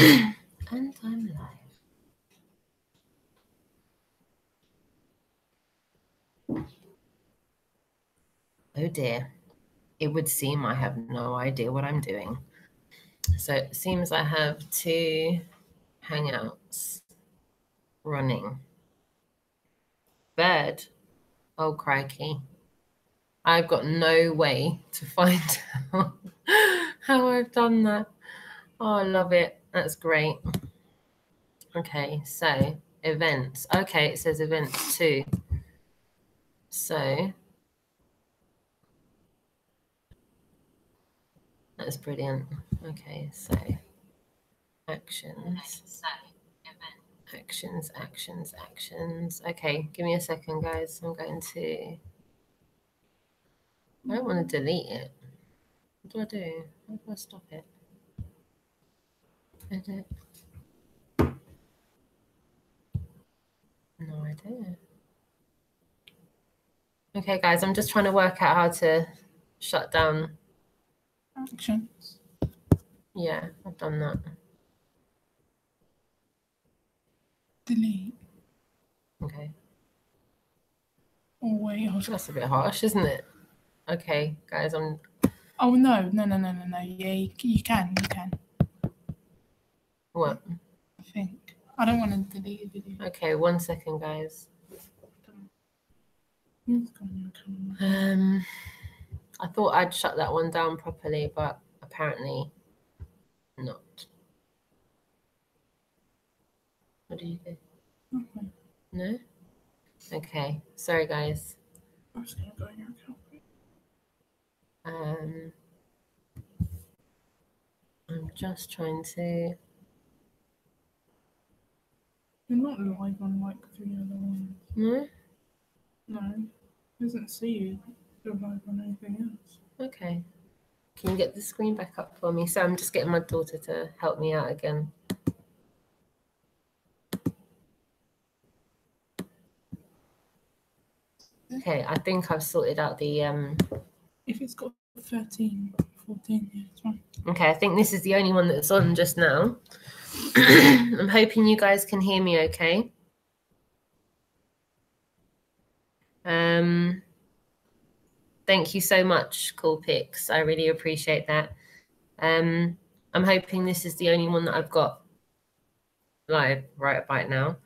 And I'm live. Oh dear. It would seem I have no idea what I'm doing. So it seems I have 2 Hangouts running. Bird. Oh, crikey. I've got no way to find out how I've done that. Oh, I love it. That's great. Okay, so events. Okay, it says events 2. So that's brilliant. Okay, so actions. Actions. Okay, give me a second, guys. I'm going to... I don't want to delete it. What do I do? How do I stop it? Edit. No idea. Okay, guys, I'm just trying to work out how to shut down actions. Yeah, I've done that. Delete. Okay. Oh, wait. That's a bit harsh, isn't it? Okay, guys, I'm... Oh, no. Yeah, you can. What? I think. I don't want to delete a video. Okay, 1 second, guys. I thought I'd shut that one down properly, but apparently not. What do you do? Okay. No? Okay, sorry, guys. I'm just going to go in your account. I'm just trying to... You're not live on like 3 other ones. No? No. It doesn't see you. You're live on anything else. Okay. Can you get the screen back up for me? So I'm just getting my daughter to help me out again. Okay, I think I've sorted out the... If it's got 13, 14, yeah, it's fine. Okay, I think this is the only one that's on just now. I'm hoping you guys can hear me okay. Thank you so much, Cool Pics. I really appreciate that. I'm hoping this is the only one that I've got live right about now.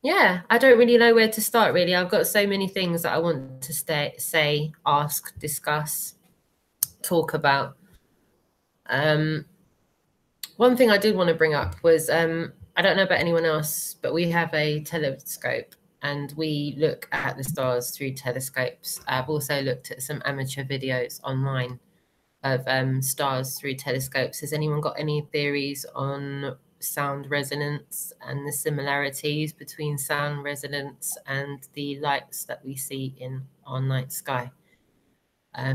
Yeah, I don't really know where to start, really. I've got so many things that I want to say, ask, discuss, talk about. One thing I did want to bring up was, I don't know about anyone else, but we have a telescope and we look at the stars through telescopes. I've also looked at some amateur videos online of stars through telescopes. Has anyone got any theories on sound resonance and the similarities between sound resonance and the lights that we see in our night sky?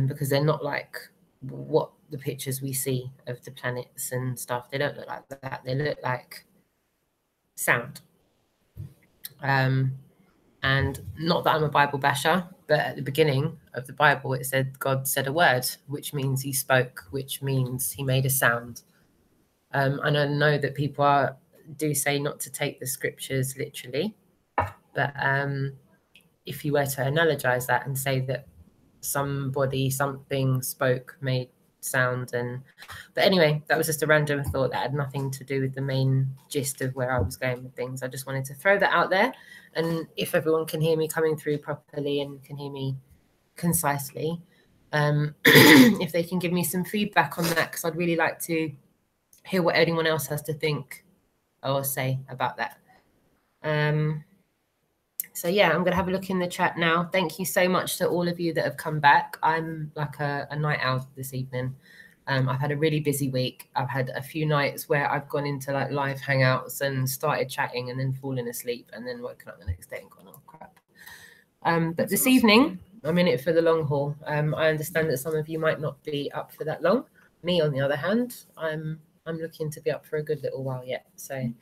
Because they're not like what the pictures we see of the planets and stuff. They don't look like that. They look like sound. And not that I'm a Bible basher, but at the beginning of the Bible, it said God said a word, which means he spoke, which means he made a sound. And I know that people do say not to take the scriptures literally, but if you were to analogize that and say that somebody, something spoke, made sound, but anyway, that was just a random thought that had nothing to do with the main gist of where I was going with things. I just wanted to throw that out there, and if everyone can hear me coming through properly and can hear me concisely, if they can give me some feedback on that, because I'd really like to hear what anyone else has to think or say about that. So yeah, I'm going to have a look in the chat now. Thank you so much to all of you that have come back. I'm like a night owl this evening. I've had a really busy week. I've had a few nights where I've gone into like live hangouts and started chatting and then fallen asleep and then woken up the next day and gone, oh crap. But this evening, I'm in it for the long haul. I understand that some of you might not be up for that long. Me, on the other hand, I'm looking to be up for a good little while yet. So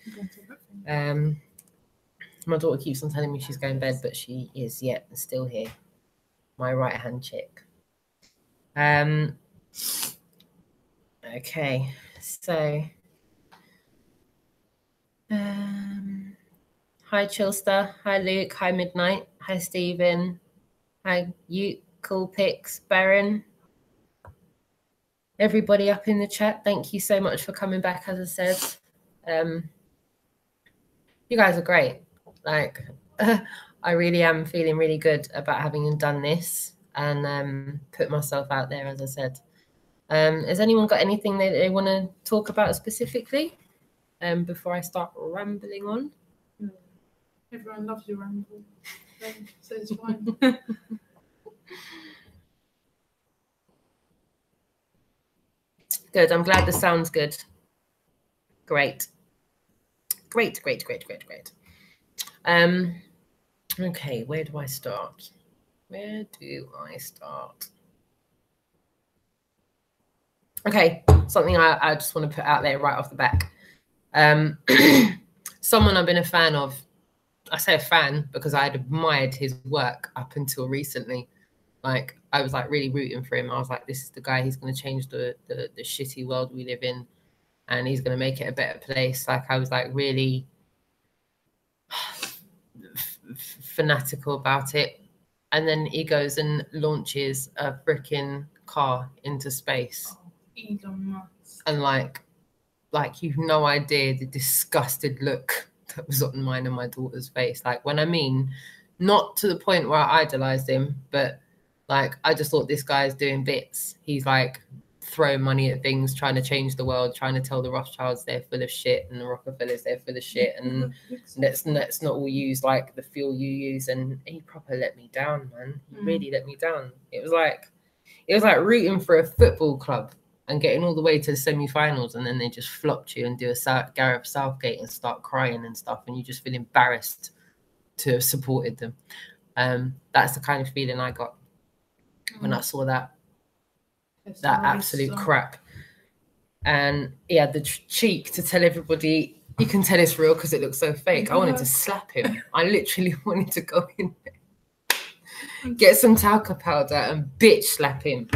my daughter keeps on telling me she's going to bed, but she is yet still here. My right-hand chick. Okay, so hi Chillster, hi Luke, hi Midnight, hi Stephen, hi you, Cool Pics, Baron, everybody up in the chat. Thank you so much for coming back. As I said, you guys are great. Like, I really am feeling really good about having done this and put myself out there. As I said, has anyone got anything they want to talk about specifically? Before I start rambling on. Everyone loves your ramble, so it's fine. Good. I'm glad the sound's good. Great. Great. Okay, where do I start? Okay, something I just want to put out there right off the back. Someone I've been a fan of. I say a fan because I'd admired his work up until recently. Like, I was like really rooting for him. I was like, this is the guy, he's going to change the shitty world we live in and he's going to make it a better place. Like, I was like really fanatical about it. And then he goes and launches a freaking car into space. Elon Musk. And like you've no idea the disgusted look that was on mine and my daughter's face. Like, when I mean, not to the point where I idolized him, but like, I just thought this guy's doing bits. He's like throwing money at things, trying to change the world, trying to tell the Rothschilds they're full of shit and the Rockefellers they're full of shit, and let's not all use like the fuel you use. And he proper let me down, man. He really let me down. It was like rooting for a football club and getting all the way to the semi-finals, and then they just flopped you and do a Gareth Southgate and start crying and stuff, and you just feel embarrassed to have supported them. That's the kind of feeling I got when I saw that absolute crap. And he had the cheek to tell everybody, you can tell it's real because it looks so fake. I wanted to slap him. I literally wanted to go in there, get some talcum powder and bitch slap him.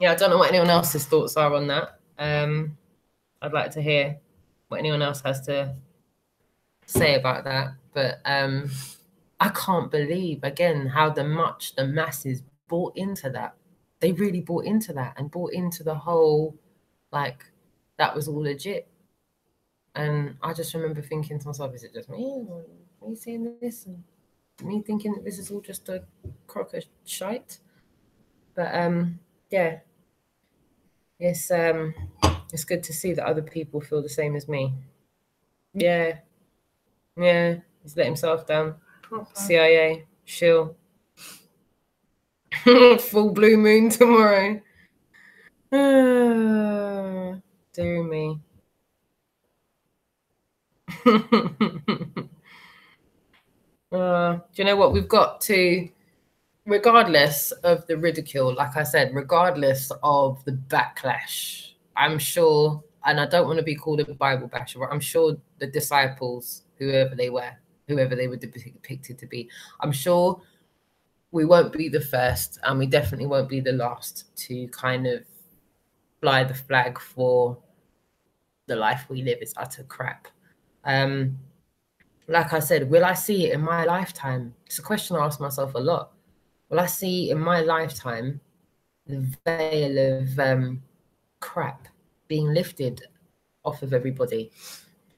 Yeah, I don't know what anyone else's thoughts are on that. I'd like to hear what anyone else has to say about that. But I can't believe, again, how the masses bought into that. They really bought into that and bought into the whole, like, that was all legit. And I just remember thinking to myself, is it just me? Are you seeing this? And me thinking that this is all just a crock of shite? But yeah. It's good to see that other people feel the same as me. Yeah. He's let himself down. CIA, shill. Full blue moon tomorrow. Dear me. Do you know what? We've got to, regardless of the ridicule, like I said, regardless of the backlash, I'm sure, and I don't want to be called a Bible basher, but I'm sure the disciples, whoever they were depicted to be, I'm sure we won't be the first, and we definitely won't be the last to kind of fly the flag for the life we live is utter crap. Like I said, will I see it in my lifetime? It's a question I ask myself a lot. Will I see in my lifetime the veil of crap being lifted off of everybody?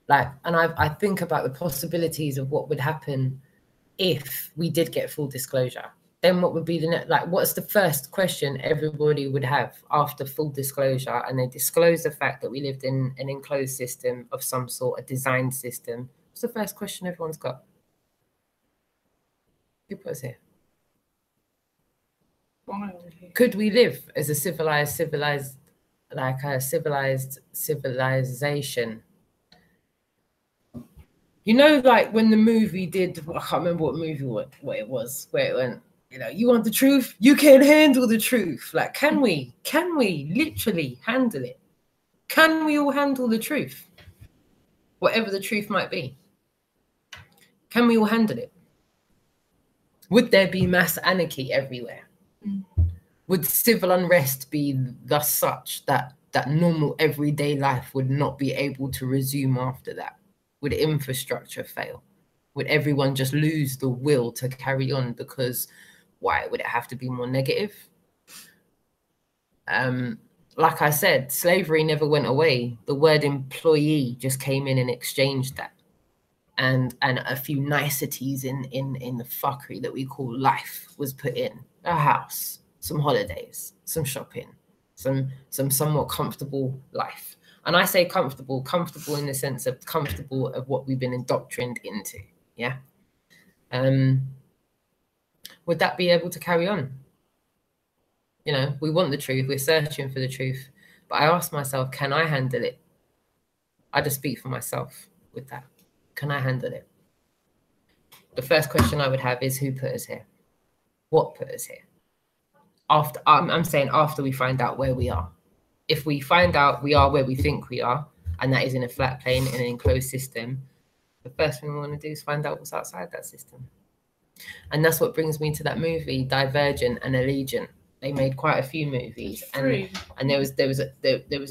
Like, and I think about the possibilities of what would happen if we did get full disclosure. Then what would be the next, like, what's the first question everybody would have after full disclosure and they disclose the fact that we lived in an enclosed system of some sort, a designed system? What's the first question everyone's got? Who put us here? Could we live as a civilized civilization? You know, like when the movie did, I can't remember what movie it was, where it went, you know, you want the truth, you can handle the truth. Like, can we literally handle it? Can we all handle the truth? Whatever the truth might be. Can we all handle it? Would there be mass anarchy everywhere? Would civil unrest be thus such that normal everyday life would not be able to resume after that? Would infrastructure fail? Would everyone just lose the will to carry on? Because why would it have to be more negative? Like I said, slavery never went away. The word employee just came in and exchanged that. And a few niceties in the fuckery that we call life was put in. A house, some holidays, some shopping, some somewhat comfortable life. And I say comfortable in the sense of comfortable of what we've been indoctrined into. Yeah. Would that be able to carry on? You know, we want the truth, we're searching for the truth. But I ask myself, can I handle it? I just speak for myself with that. Can I handle it? The first question I would have is, who put us here? What put us here? After, I'm saying after we find out where we are. If we find out we are where we think we are, and that is in a flat plane in an enclosed system, the first thing we want to do is find out what's outside that system. And that's what brings me to that movie, Divergent and Allegiant. They made quite a few movies, and there was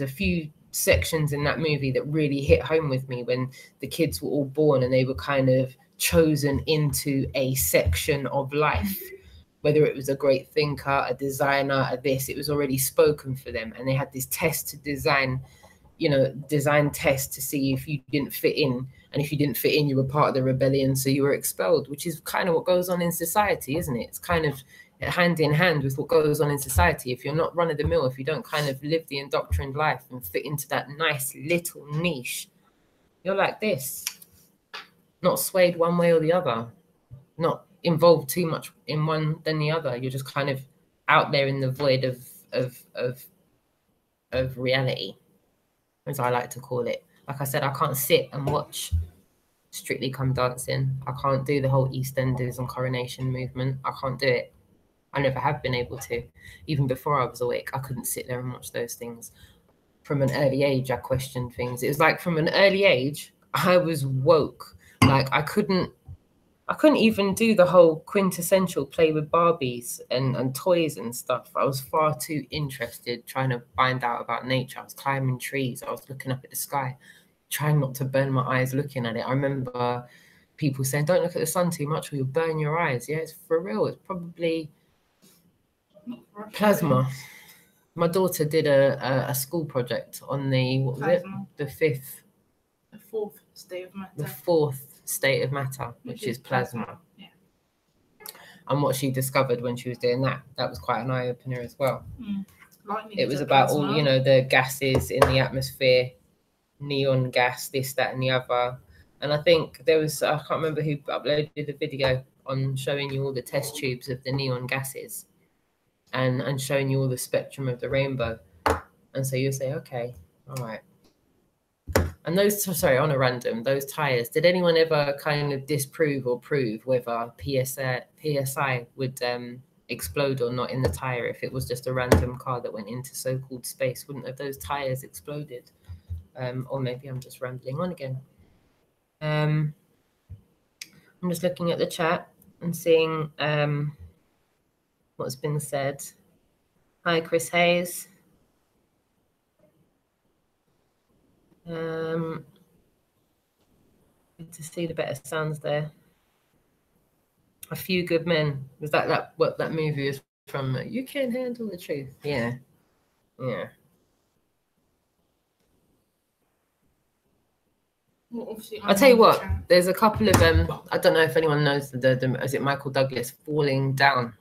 a few sections in that movie that really hit home with me when the kids were all born and they were kind of chosen into a section of life, whether it was a great thinker, a designer, a this, it was already spoken for them, and they had this test to design test to see if you didn't fit in, and if you didn't fit in, you were part of the rebellion, so you were expelled, which is kind of what goes on in society, isn't it? It's kind of hand in hand with what goes on in society. If you're not run of the mill, if you don't kind of live the indoctrined life and fit into that nice little niche, you're like this, not swayed one way or the other, not involved too much in one than the other. You're just kind of out there in the void of reality, as I like to call it. Like I said, I can't sit and watch Strictly Come Dancing. I can't do the whole EastEnders and Coronation movement. I can't do it. I never have been able to. Even before I was awake, I couldn't sit there and watch those things. From an early age, I questioned things. It was like from an early age, I was woke. Like I couldn't even do the whole quintessential play with Barbies and toys and stuff. I was far too interested trying to find out about nature. I was climbing trees. I was looking up at the sky, trying not to burn my eyes looking at it. I remember people saying, don't look at the sun too much or you'll burn your eyes. Yeah, it's for real. It's probably plasma. My daughter did a school project on the, what was plasma. It? The fourth state of matter. The fourth state of matter, which is plasma. Yeah. And what she discovered when she was doing that was quite an eye-opener as well. It was about plasma. All, the gases in the atmosphere, neon gas, this, that, and the other. And I think there was, I can't remember who uploaded the video on showing you all the test tubes of the neon gases and showing you all the spectrum of the rainbow. And so you say, okay, all right. And those, sorry, on a random, those tires, did anyone ever kind of disprove or prove whether PSI would explode or not in the tire if it was just a random car that went into so-called space? Wouldn't have those tires exploded? Or maybe I'm just rambling on again. I'm just looking at the chat and seeing what's been said. Hi, Chris Hayes. Good to see the better sounds there. A Few Good Men. Was that what that movie is from? You Can't Handle the Truth. Yeah. Yeah. Well, I'll tell you what, there's a couple of I don't know if anyone knows the is it Michael Douglas, Falling Down?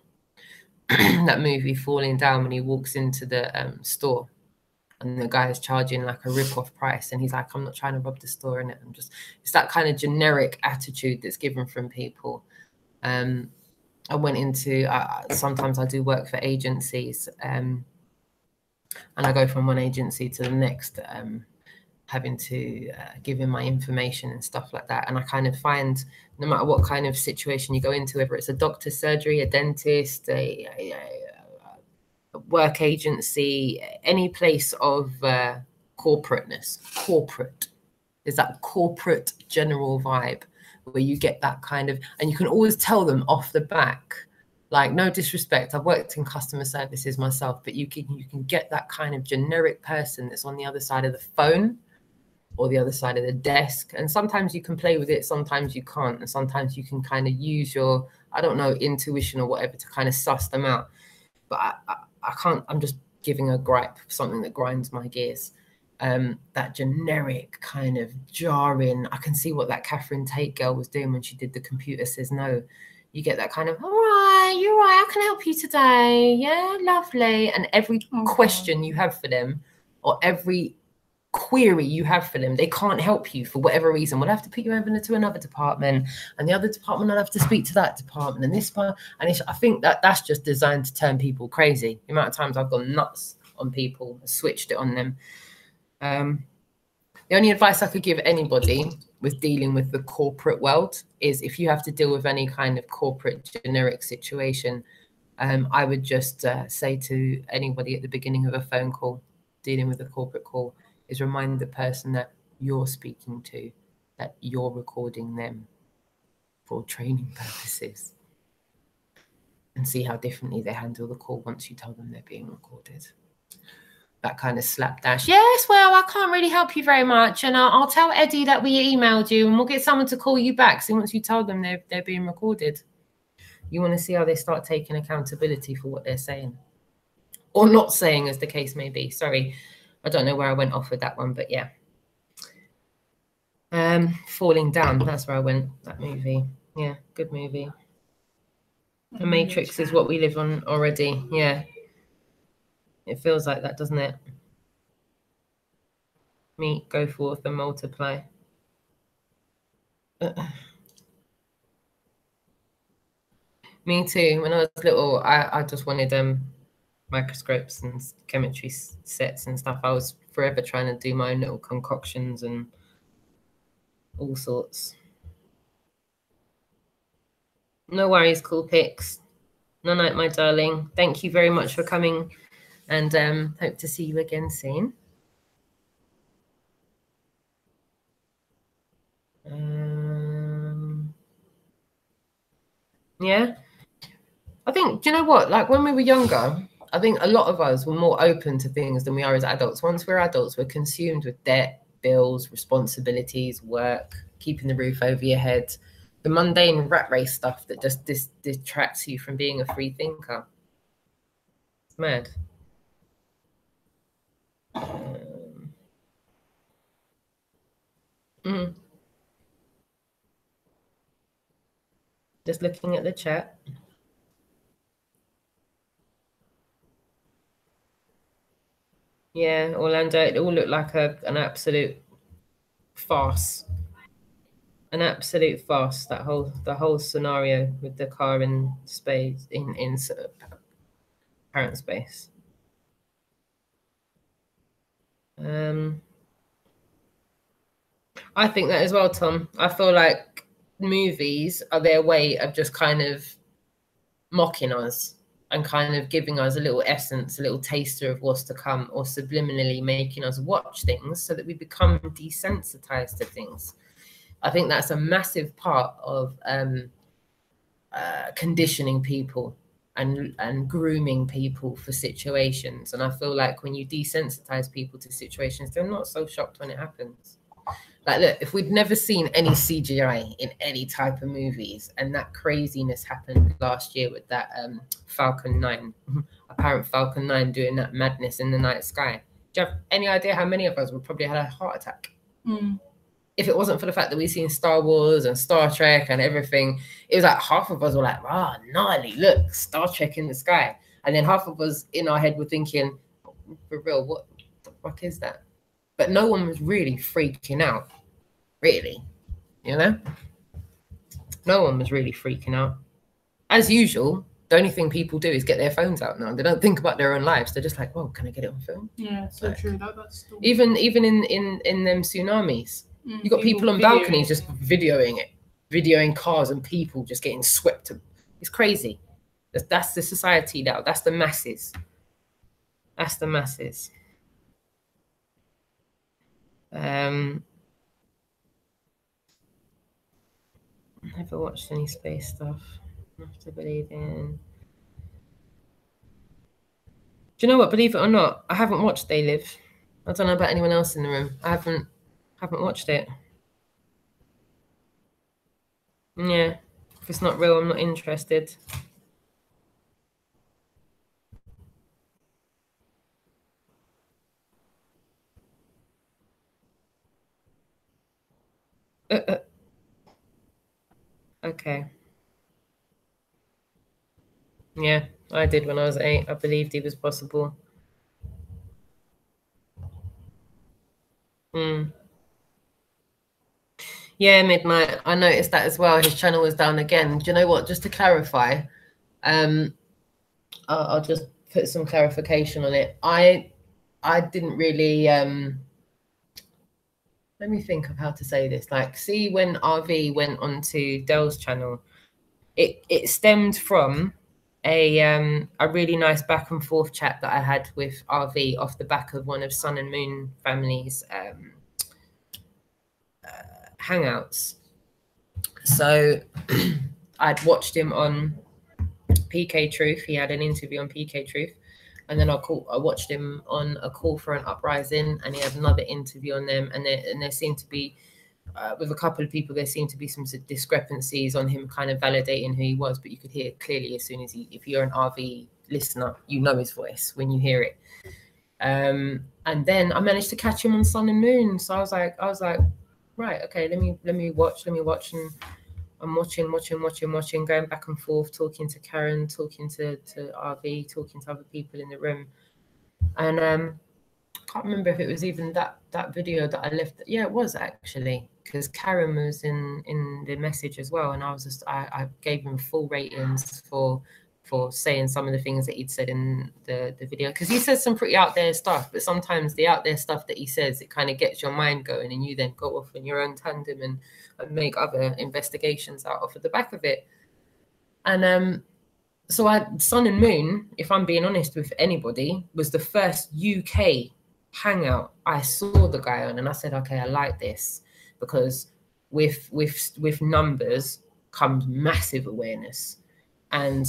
That movie, Falling Down, when he walks into the store and the guy is charging like a rip-off price and he's like, I'm not trying to rob the store, in it. It's that kind of generic attitude that's given from people. I went into, sometimes I do work for agencies and I go from one agency to the next, having to give in my information and stuff like that. And I kind of find no matter what kind of situation you go into, whether it's a doctor's surgery, a dentist, a work agency, any place of corporateness, corporate, there's that corporate general vibe where you get that kind of, and you can always tell them off the back Like, no disrespect, I've worked in customer services myself, but you can get that kind of generic person that's on the other side of the phone or the other side of the desk. And sometimes you can play with it, sometimes you can't. And sometimes you can kind of use your, I don't know, intuition or whatever to kind of suss them out. But I can't, I'm just giving a gripe, something that grinds my gears. That generic kind of jarring, I can see what that Catherine Tate girl was doing when she did The Computer Says No. You get that kind of, all right, you're right, I can help you today. Yeah, lovely. And every question you have for them, or every query you have for them, they can't help you for whatever reason. We'll have to put you over to another department, and the other department will have to speak to that department, and this part. And I think that's just designed to turn people crazy. The amount of times I've gone nuts on people, switched it on them. The only advice I could give anybody with dealing with the corporate world is, if you have to deal with any kind of corporate generic situation, I would just say to anybody at the beginning of a phone call, dealing with a corporate call, is remind the person that you're speaking to, that you're recording them for training purposes, and see how differently they handle the call once you tell them they're being recorded. That kind of slapdash. Yes, well, I can't really help you very much, and I'll tell Eddie that we emailed you, and we'll get someone to call you back. So once you tell them they're being recorded, you want to see how they start taking accountability for what they're saying or not saying, as the case may be. Sorry, I don't know where I went off with that one, but yeah. Falling Down, that's where I went, that movie. Yeah, good movie. The Matrix is what we live on already. Yeah. It feels like that, doesn't it? Meet, go forth, and multiply. Me too. When I was little, I just wanted microscopes and chemistry sets and stuff. I was forever trying to do my own little concoctions and all sorts. No worries, Cool Pics. No night, my darling. Thank you very much for coming, and hope to see you again soon. Yeah. I think, do you know what? Like, when we were younger, I think a lot of us were more open to things than we are as adults. Once we're adults, we're consumed with debt, bills, responsibilities, work, keeping the roof over your head, the mundane rat race stuff that just distracts you from being a free thinker. It's mad. Just looking at the chat. Yeah, Orlando, it all looked like an absolute farce. An absolute farce, the whole scenario with the car in space, in apparent space. I think that as well, Tom. I feel like movies are their way of just kind of mocking us and kind of giving us a little essence, a little taster of what's to come, or subliminally making us watch things so that we become desensitized to things. I think that's a massive part of conditioning people and grooming people for situations. And I feel like when you desensitize people to situations, they're not so shocked when it happens. Like, look, if we'd never seen any CGI in any type of movies, and that craziness happened last year with that Falcon 9, apparent Falcon 9 doing that madness in the night sky, do you have any idea how many of us would probably had a heart attack? If it wasn't for the fact that we've seen Star Wars and Star Trek and everything, it was like half of us were like, gnarly, look, Star Trek in the sky. And then half of us in our head were thinking, for real, what the fuck is that? But no one was really freaking out, really, you know? No one was really freaking out. As usual, the only thing people do is get their phones out now. They don't think about their own lives. They're just like, well, can I get it on film? Yeah, so like, true. That's still... Even in them tsunamis, you got people on balconies just videoing it, videoing cars and people just getting swept. It's crazy. That's the society now. That's the masses. That's the masses. Never watched any space stuff. I have to believe in. Do you know what? Believe it or not, I haven't watched They Live. I don't know about anyone else in the room. I haven't watched it. Yeah. If it's not real, I'm not interested. Okay. Yeah, I did when I was 8. I believed he was possible. Yeah, Midnight. I noticed that as well. His channel was down again. Do you know what? Just to clarify, I'll just put some clarification on it. I didn't really let me think of how to say this. Like, see, when RV went onto Dell's channel, it stemmed from a really nice back and forth chat that I had with RV off the back of one of Sun and Moon family's hangouts. So I'd watched him on PK Truth. He had an interview on PK Truth. And then I watched him on A Call for an Uprising, and he had another interview on them. And there seemed to be, with a couple of people, there seemed to be some discrepancies on him kind of validating who he was. But you could hear it clearly as soon as if you're an RV listener, you know his voice when you hear it. And then I managed to catch him on Sun and Moon. So I was like, right, okay, let me watch. And I'm watching, going back and forth, talking to Karen, talking to RV, talking to other people in the room. And I can't remember if it was even that video that I left. Yeah, it was actually, because Karen was in the message as well. And I was just, I gave him full ratings for saying some of the things that he'd said in the video, because he says some pretty out there stuff, but sometimes the out there stuff that he says, it kind of gets your mind going, and you then go off in your own tandem and make other investigations out of the back of it. And so Sun and Moon, if I'm being honest with anybody, was the first UK hangout I saw the guy on, and I said, okay, I like this, because with numbers comes massive awareness, and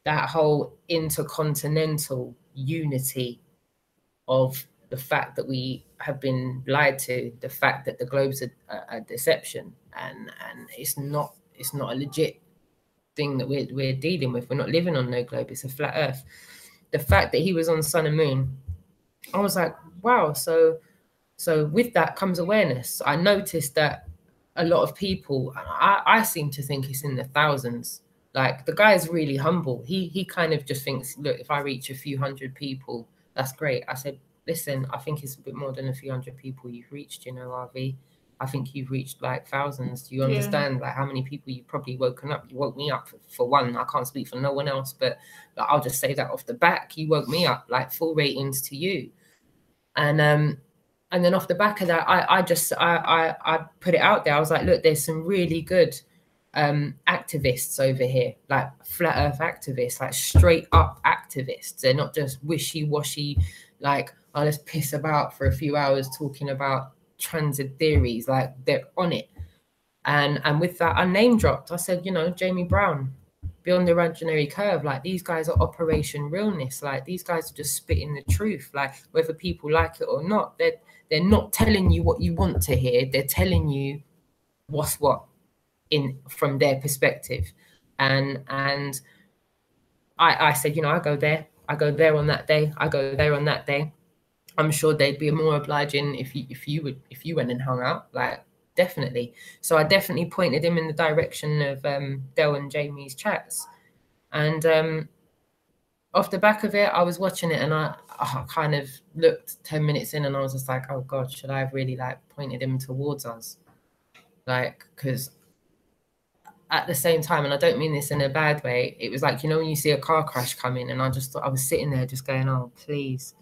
that whole intercontinental unity of the fact that we have been lied to, the fact that the globe's a deception, and it's not a legit thing that we're dealing with. We're not living on no globe, it's a flat earth. The fact that he was on Sun and Moon, I was like, wow. So with that comes awareness. I noticed that a lot of people, I seem to think it's in the thousands. Like, the guy is really humble. He kind of just thinks, look, if I reach a few hundred people, that's great. I said, listen, I think it's a bit more than a few hundred people you've reached, you know, RV. I think you've reached like thousands. Do you understand like how many people you've probably woken up? You woke me up for one. I can't speak for no one else, but like, I'll just say that off the back. You woke me up, like, full ratings to you. And then off the back of that, I put it out there. I was like, look, there's some really good activists over here, like flat earth activists, like straight up activists. They're not just wishy-washy, like, oh, let's piss about for a few hours talking about transit theories. Like, they're on it. And with that, I name dropped. I said, you know, Jamie Brown, Beyond the Imaginary Curve, like, these guys are Operation Realness. Like, these guys are just spitting the truth. Like, whether people like it or not, they're not telling you what you want to hear. They're telling you what's what from their perspective. And I said, you know, I go there on that day, I go there on that day. I'm sure they'd be more obliging if you went and hung out, like, definitely. So I definitely pointed him in the direction of Del and Jamie's chats. And off the back of it, I was watching it, and I kind of looked 10 minutes in, and I was just like, oh God, should I have really like pointed him towards us? Like, because at the same time, and I don't mean this in a bad way, it was like, you know, when you see a car crash coming, and I was sitting there just going, oh, please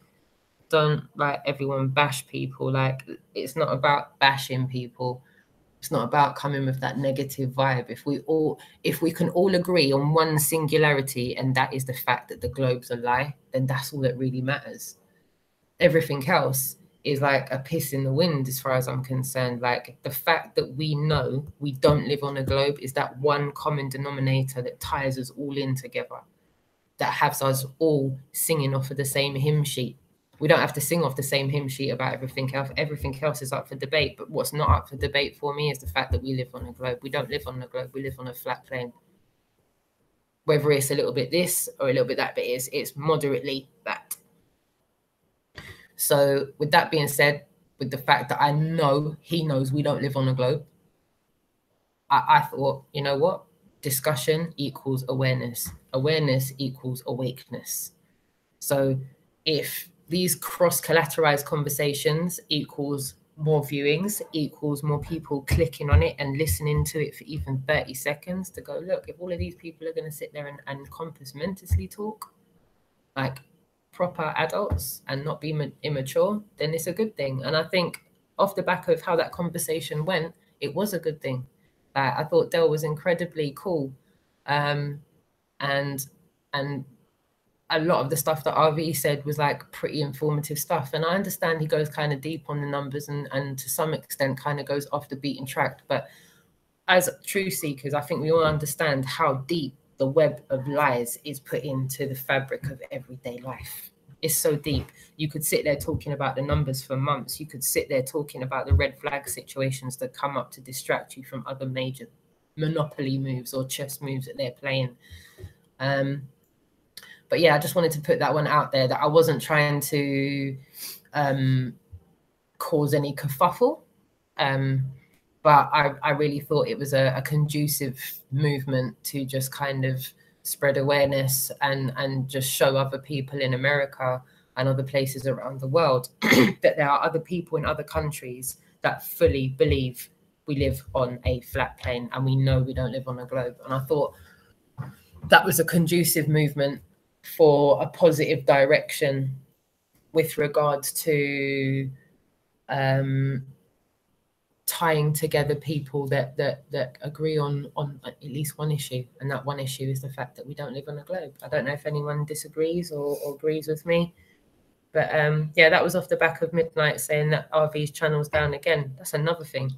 don't like everyone bash people. Like, it's not about bashing people. It's not about coming with that negative vibe. If we can all agree on one singularity, and that is the fact that the globe's a lie, then that's all that really matters. Everything else is like a piss in the wind as far as I'm concerned. Like, the fact that we know we don't live on a globe is that one common denominator that ties us all in together. that has us all singing off of the same hymn sheet. We don't have to sing off the same hymn sheet about everything else. Everything else is up for debate. But what's not up for debate for me is the fact that we live on a globe. We don't live on a globe. We live on a flat plane. Whether it's a little bit this or a little bit that, but it's moderately that. So with that being said, with the fact that I know he knows we don't live on a globe, I thought, you know what? Discussion equals awareness. Awareness equals awakeness. So if these cross-collateralized conversations equals more viewings, equals more people clicking on it and listening to it for even 30 seconds to go, look, if all of these people are going to sit there and compasmentously talk like proper adults and not be immature, then it's a good thing. And I think off the back of how that conversation went, it was a good thing. I thought Dell was incredibly cool. And a lot of the stuff that RV said was like pretty informative stuff. And I understand he goes kind of deep on the numbers and to some extent kind of goes off the beaten track. But as truth seekers, I think we all understand how deep the web of lies is put into the fabric of everyday life. It's so deep. You could sit there talking about the numbers for months. You could sit there talking about the red flag situations that come up to distract you from other major monopoly moves or chess moves that they're playing. But yeah, I just wanted to put that one out there, that I wasn't trying to cause any kerfuffle. But I really thought it was a conducive movement to just kind of spread awareness and just show other people in America and other places around the world that there are other people in other countries that fully believe we live on a flat plane and we know we don't live on a globe. And I thought that was a conducive movement for a positive direction with regards to tying together people that agree on at least one issue, and that one issue is the fact that we don't live on a globe. I don't know if anyone disagrees or agrees with me, but yeah, that was off the back of Midnight saying that RV's channel's down again. That's another thing.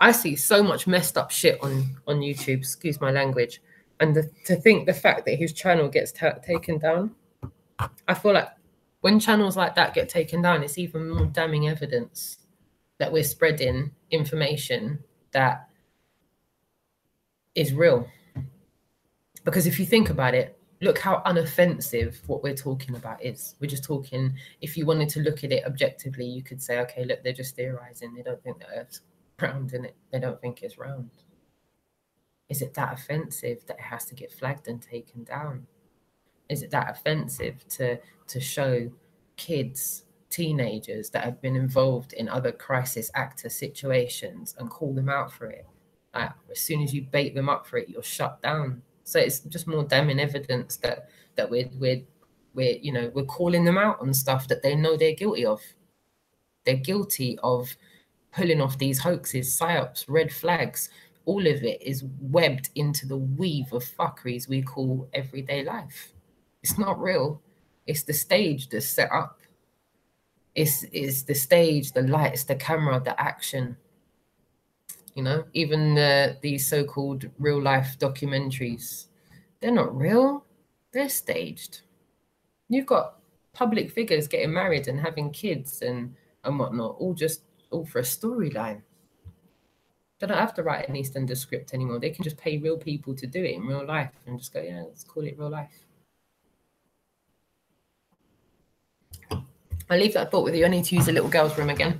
I see so much messed up shit on YouTube, excuse my language, and to think the fact that his channel gets taken down, I feel like when channels like that get taken down, it's even more damning evidence that we're spreading information that is real. Because if you think about it, look how unoffensive what we're talking about is. We're just talking, if you wanted to look at it objectively, you could say, okay, look, they're just theorizing. They don't think the Earth's round, in it. They don't think it's round. Is it that offensive that it has to get flagged and taken down? Is it that offensive to show kids, teenagers that have been involved in other crisis actor situations and call them out for it? As soon as you bait them up for it, you're shut down. So it's just more damning evidence that we're calling them out on stuff that they know they're guilty of. They're guilty of pulling off these hoaxes, psyops, red flags. All of it is webbed into the weave of fuckeries we call everyday life. It's not real. It's the stage that's set up. It's the stage, the lights, the camera, the action. You know, even these so-called real life documentaries, they're not real. They're staged. You've got public figures getting married and having kids and whatnot, all for a storyline. They don't have to write an EastEnders script anymore. They can just pay real people to do it in real life and just go, yeah, let's call it real life. I'll leave that thought with you. I need to use the little girl's room again.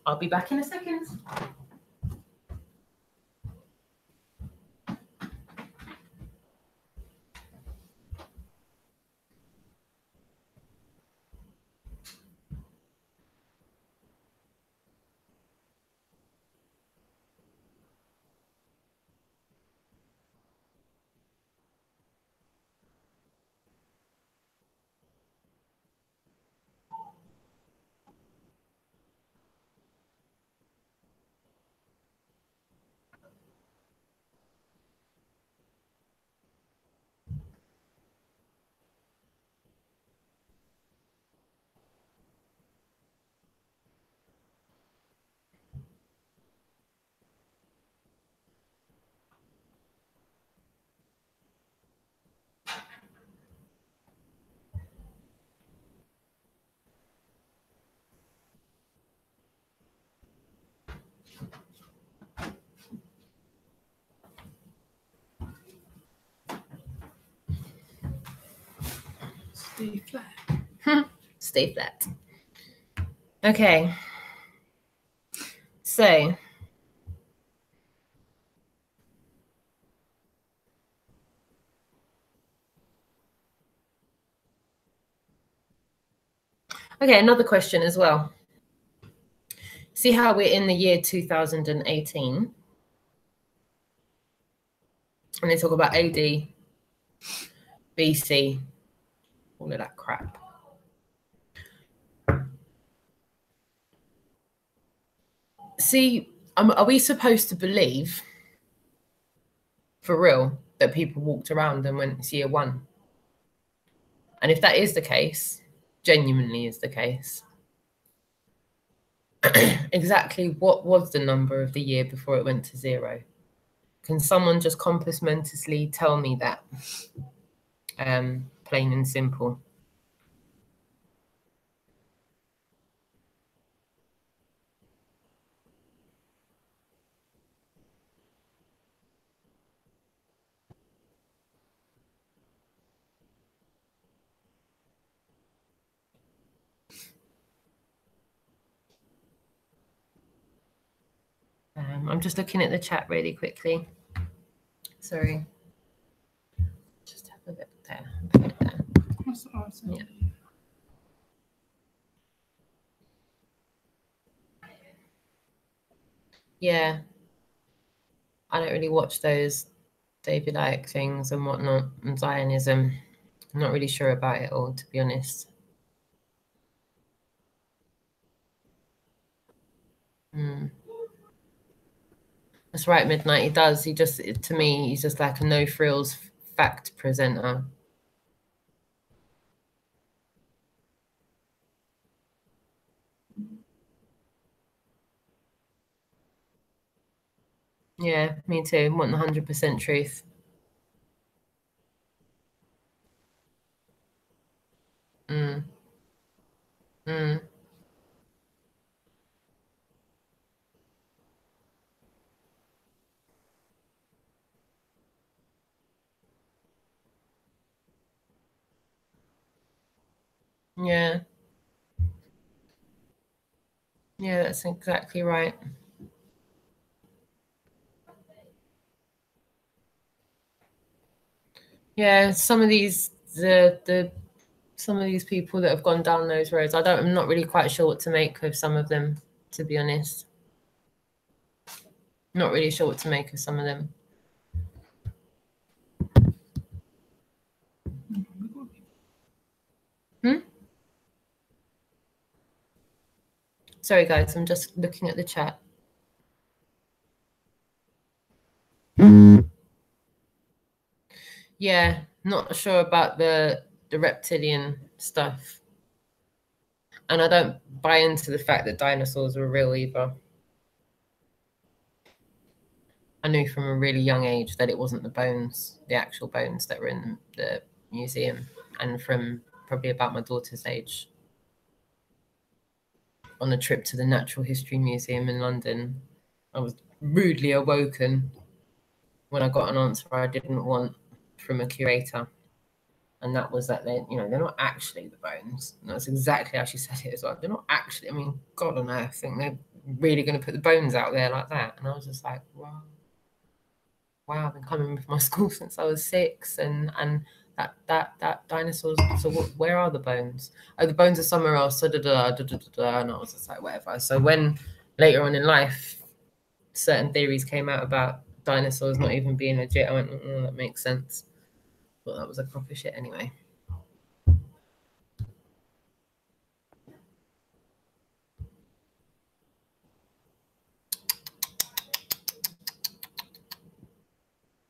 I'll be back in a second. Stay flat. Stay flat. Okay. So okay, another question as well. See how we're in the year 2018? And they talk about AD, BC, all of that crap. See, are we supposed to believe, for real, that people walked around and went, it's year 1? And if that is the case, genuinely is the case, exactly what was the number of the year before it went to 0? Can someone just compass mentally tell me that? Plain and simple. I'm just looking at the chat really quickly. Sorry. Just have a look there. Put it there. That's awesome. Yeah. Yeah. I don't really watch those David Icke things and whatnot, and Zionism. I'm not really sure about it all, to be honest. That's right, Midnight. He does. He just, to me, he's just like a no frills fact presenter. Yeah, me too. Want the 100% truth. Mm. Mm. Yeah. Yeah, that's exactly right. Yeah, some of these some of these people that have gone down those roads, I'm not really quite sure what to make of some of them, to be honest. Not really sure what to make of some of them. Sorry, guys, I'm just looking at the chat. Yeah, not sure about the reptilian stuff. And I don't buy into the fact that dinosaurs were real either. I knew from a really young age that it wasn't the bones, the actual bones that were in the museum. And from probably about my daughter's age, on a trip to the Natural History Museum in London, I was rudely awoken when I got an answer I didn't want from a curator. And that was that they're not actually the bones. And that's exactly how she said it as well. They're not actually, I mean, God on earth, I think they're really going to put the bones out there like that. And I was just like, wow, I've been coming with my school since I was 6, and that dinosaurs. So where are the bones? Oh, the bones are somewhere else. And I was just like, whatever. So when later on in life, certain theories came out about dinosaurs not even being legit, I went, that makes sense. But that was a proper shit anyway.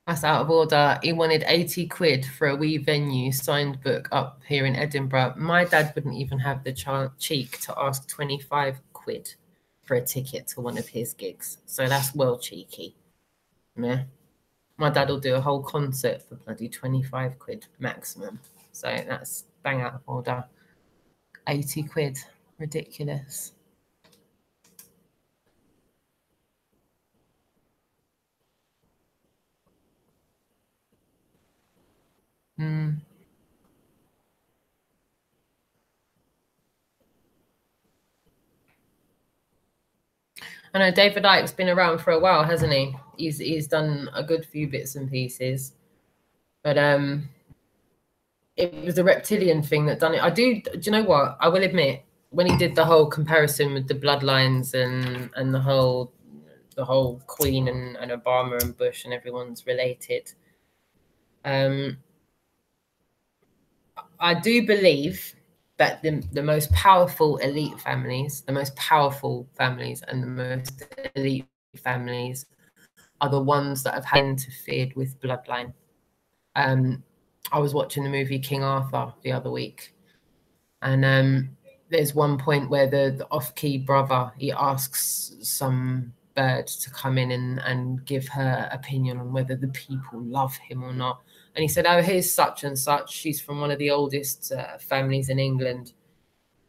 That's out of order. He wanted 80 quid for a wee venue signed book up here in Edinburgh. My dad wouldn't even have the cheek to ask 25 quid for a ticket to one of his gigs. So that's well cheeky. Yeah. My dad will do a whole concert for bloody 25 quid maximum. So that's bang out of order. 80 quid. Ridiculous. I know David Icke's been around for a while, hasn't he? He's done a good few bits and pieces, but it was the reptilian thing that done it. Do you know what? I will admit, when he did the whole comparison with the bloodlines and the whole Queen and Obama and Bush and everyone's related, I do believe that the most powerful elite families, the most powerful families and the most elite families are the ones that have interfered with bloodline. I was watching the movie King Arthur the other week, and there's one point where the off-key brother, he asks some bird to come in and give her opinion on whether the people love him or not. And he said, oh, here's such and such. She's from one of the oldest families in England.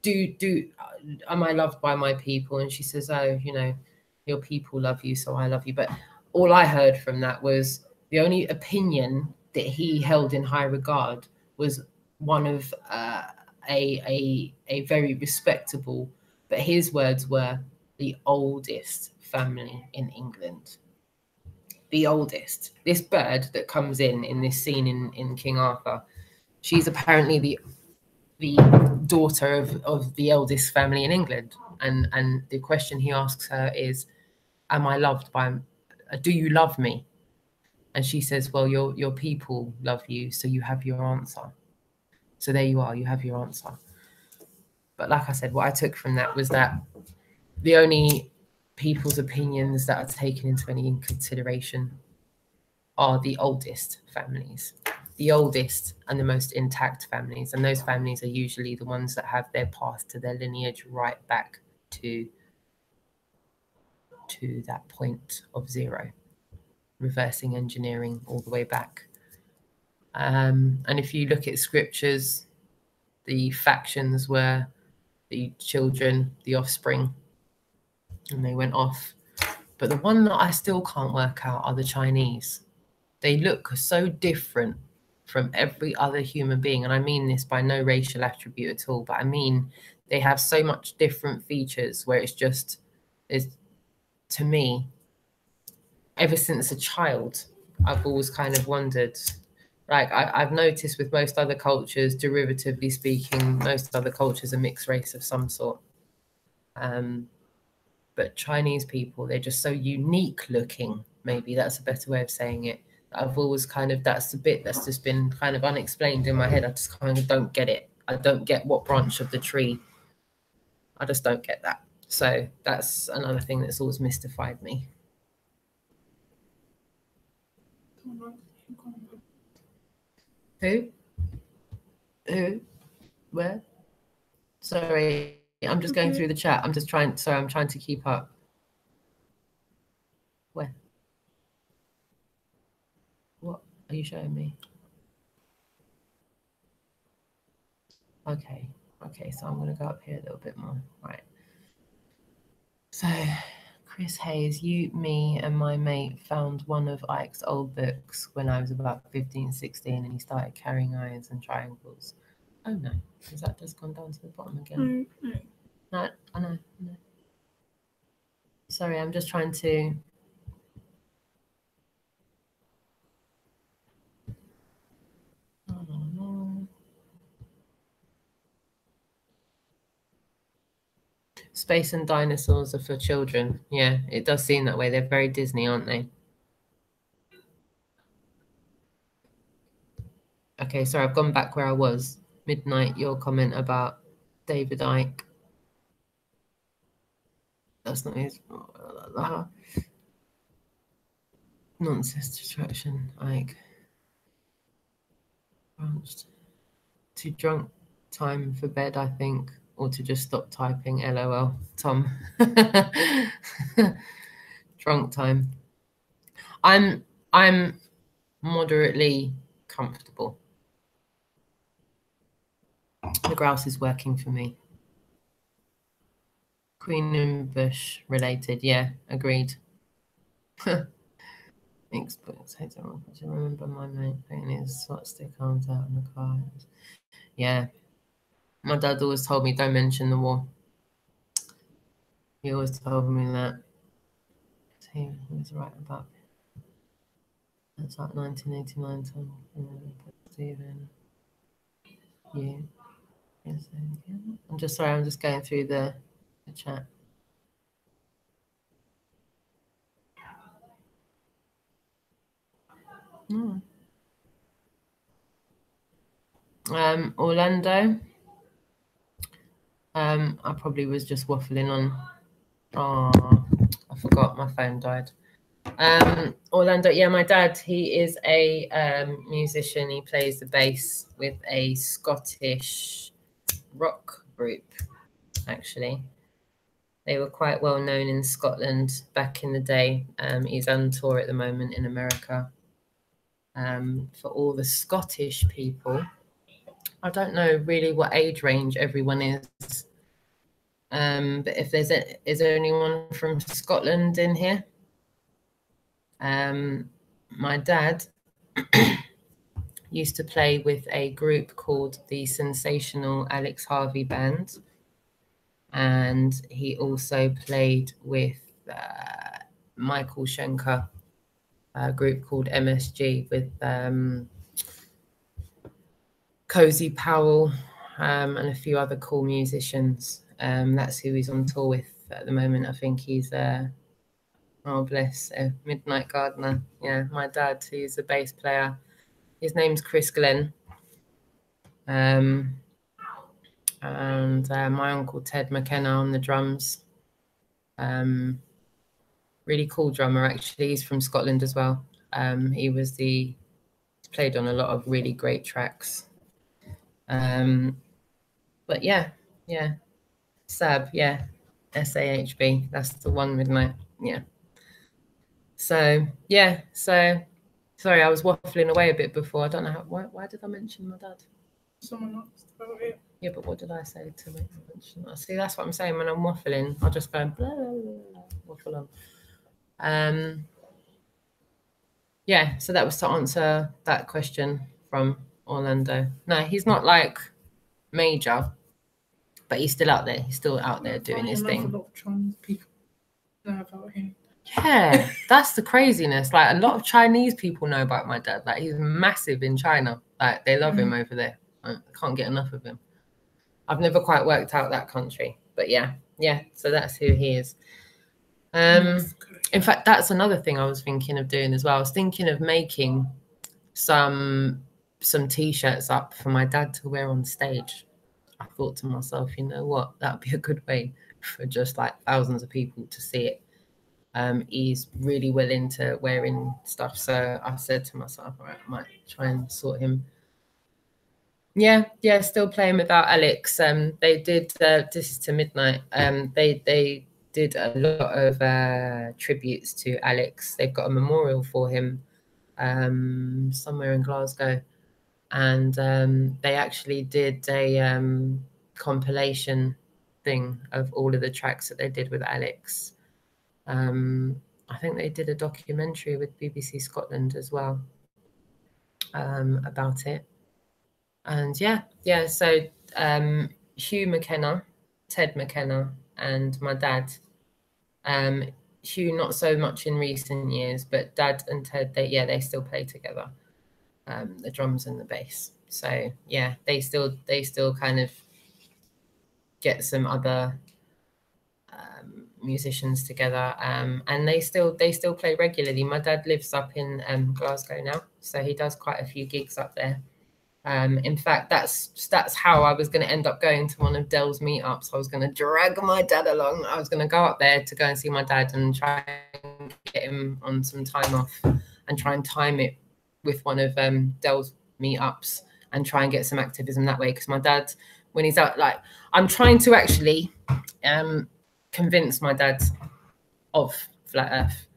Am I loved by my people? And she says, oh, your people love you, so I love you. But all I heard from that was the only opinion that he held in high regard was one of a very respectable, but his words were the oldest family in England. The oldest. This bird that comes in this scene in King Arthur, she's apparently the daughter of the eldest family in England. And the question he asks her is, am I loved by, do you love me? And she says, well, your people love you, so you have your answer. So there you are, you have your answer. But like I said, what I took from that was that the only people's opinions that are taken into any consideration are the oldest families, the oldest and the most intact families. And those families are usually the ones that have their path to their lineage right back to that point of zero, reversing engineering all the way back. And if you look at scriptures, the factions were the children, the offspring, and they went off. But the one that I still can't work out are the Chinese. They look so different from every other human being. And I mean this by no racial attribute at all, but I mean they have so much different features where it's just, to me, ever since a child, I've always kind of wondered, like I've noticed with most other cultures, derivatively speaking, most other cultures are mixed race of some sort. But Chinese people, they're just so unique looking. Maybe that's a better way of saying it. I've always that's the bit that's just been kind of unexplained in my head. I just kind of don't get it. I don't get what branch of the tree. I just don't get that. So that's another thing that's always mystified me. Who? Where? Sorry, I'm just going through the chat. I'm trying to keep up. Where? What are you showing me? Okay, so I'm going to go up here a little bit more. Right. So, Chris Hayes, you, me, and my mate found one of Ike's old books when I was about 15, 16, and he started carrying irons and triangles. Oh no, has that just gone down to the bottom again? No, I know. No. Sorry, I'm just trying to. Space and dinosaurs are for children. Yeah, it does seem that way. They're very Disney, aren't they? Okay, sorry, I've gone back where I was. Midnight, your comment about David Icke. That's not his. Nonsense distraction, Icke. Branched. Too drunk time for bed, I think, or to just stop typing. LOL, Tom. Drunk time. I'm moderately comfortable. The grouse is working for me. Queen and Bush related, yeah, agreed. Experts, I don't remember my mate putting his swastika arms out in the car. Yeah, my dad always told me don't mention the war. He always told me that. He was right about. That's like 1989 time. Stephen. Yeah. Yes, yeah. I'm just sorry, I'm just going through the chat. Orlando. I probably was just waffling on. Oh, I forgot my phone died. Orlando, yeah, my dad, he is a musician. He plays the bass with a Scottish rock group, actually. They were quite well known in Scotland back in the day. He's on tour at the moment in America. For all the Scottish people, I don't know really what age range everyone is. But if is there anyone from Scotland in here? My dad used to play with a group called the Sensational Alex Harvey Band. And he also played with Michael Schenker, a group called MSG with Cozy Powell and a few other cool musicians. That's who he's on tour with at the moment. I think he's oh bless, Midnight Gardener. Yeah, my dad, who's a bass player. His name's Chris Glenn. And my uncle Ted McKenna on the drums. Really cool drummer, actually. He's from Scotland as well. He played on a lot of really great tracks. But yeah. Sab, yeah. SAHB. That's the one Midnight. Yeah. So yeah. So sorry, I was waffling away a bit before. I don't know why did I mention my dad? Someone asked about it. Yeah, but what did I say to make the mention? See, that's what I'm saying. When I'm waffling, I'll just go blah, blah, blah, waffle on. Yeah, so that was to answer that question from Orlando. No, he's not like major, but he's still out there. He's still out there doing his thing. A lot of Chinese people know about him. Yeah, that's the craziness. Like a lot of Chinese people know about my dad. Like he's massive in China. Like they love him over there. I can't get enough of him. I've never quite worked out that country, but yeah. So that's who he is. In fact, that's another thing I was thinking of doing as well. I was thinking of making some T-shirts up for my dad to wear on stage. I thought to myself, you know what, that'd be a good way for just like thousands of people to see it. He's really well into wearing stuff, so I said to myself, all right, I might try and sort him. Yeah, still playing without Alex. They did this is to Midnight. They did a lot of tributes to Alex. They've got a memorial for him somewhere in Glasgow, and they actually did a compilation thing of all of the tracks that they did with Alex. I think they did a documentary with BBC Scotland as well about it. And yeah. So Hugh McKenna, Ted McKenna, and my dad. Hugh not so much in recent years, but Dad and Ted, they still play together, the drums and the bass. So yeah, they still kind of get some other musicians together, and they still play regularly. My dad lives up in Glasgow now, so he does quite a few gigs up there. In fact, that's how I was going to end up going to one of Dell's meetups. I was going to drag my dad along. I was going to go up there to go and see my dad and try and get him on some time off and try and time it with one of Dell's meetups and try and get some activism that way. Because my dad, when he's out, like I'm trying to actually convince my dad of Flat Earth.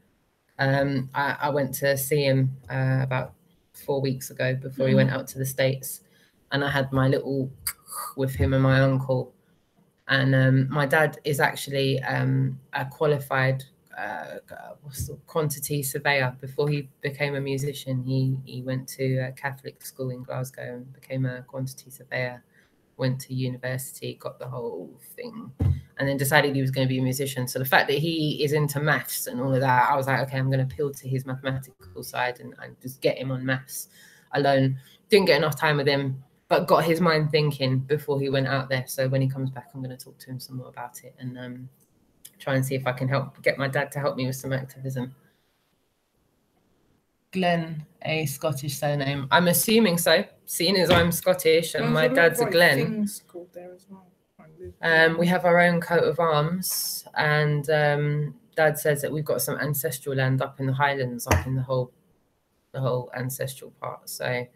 I went to see him about 4 weeks ago before he went out to the States, and I had my little with him and my uncle. And my dad is actually a qualified quantity surveyor. Before he became a musician, he went to a Catholic school in Glasgow and became a quantity surveyor, went to university, got the whole thing. and then decided he was going to be a musician. So the fact that he is into maths and all of that, I was like, okay, I'm going to appeal to his mathematical side and just get him on maths alone. Didn't get enough time with him, but got his mind thinking before he went out there. So when he comes back, I'm going to talk to him some more about it and try and see if I can get my dad to help me with some activism. Glenn, a Scottish surname. I'm assuming so, seeing as I'm Scottish and my dad's a Glenn. Things called there as well. We have our own coat of arms, and Dad says that we've got some ancestral land up in the Highlands, up in the whole ancestral part. So,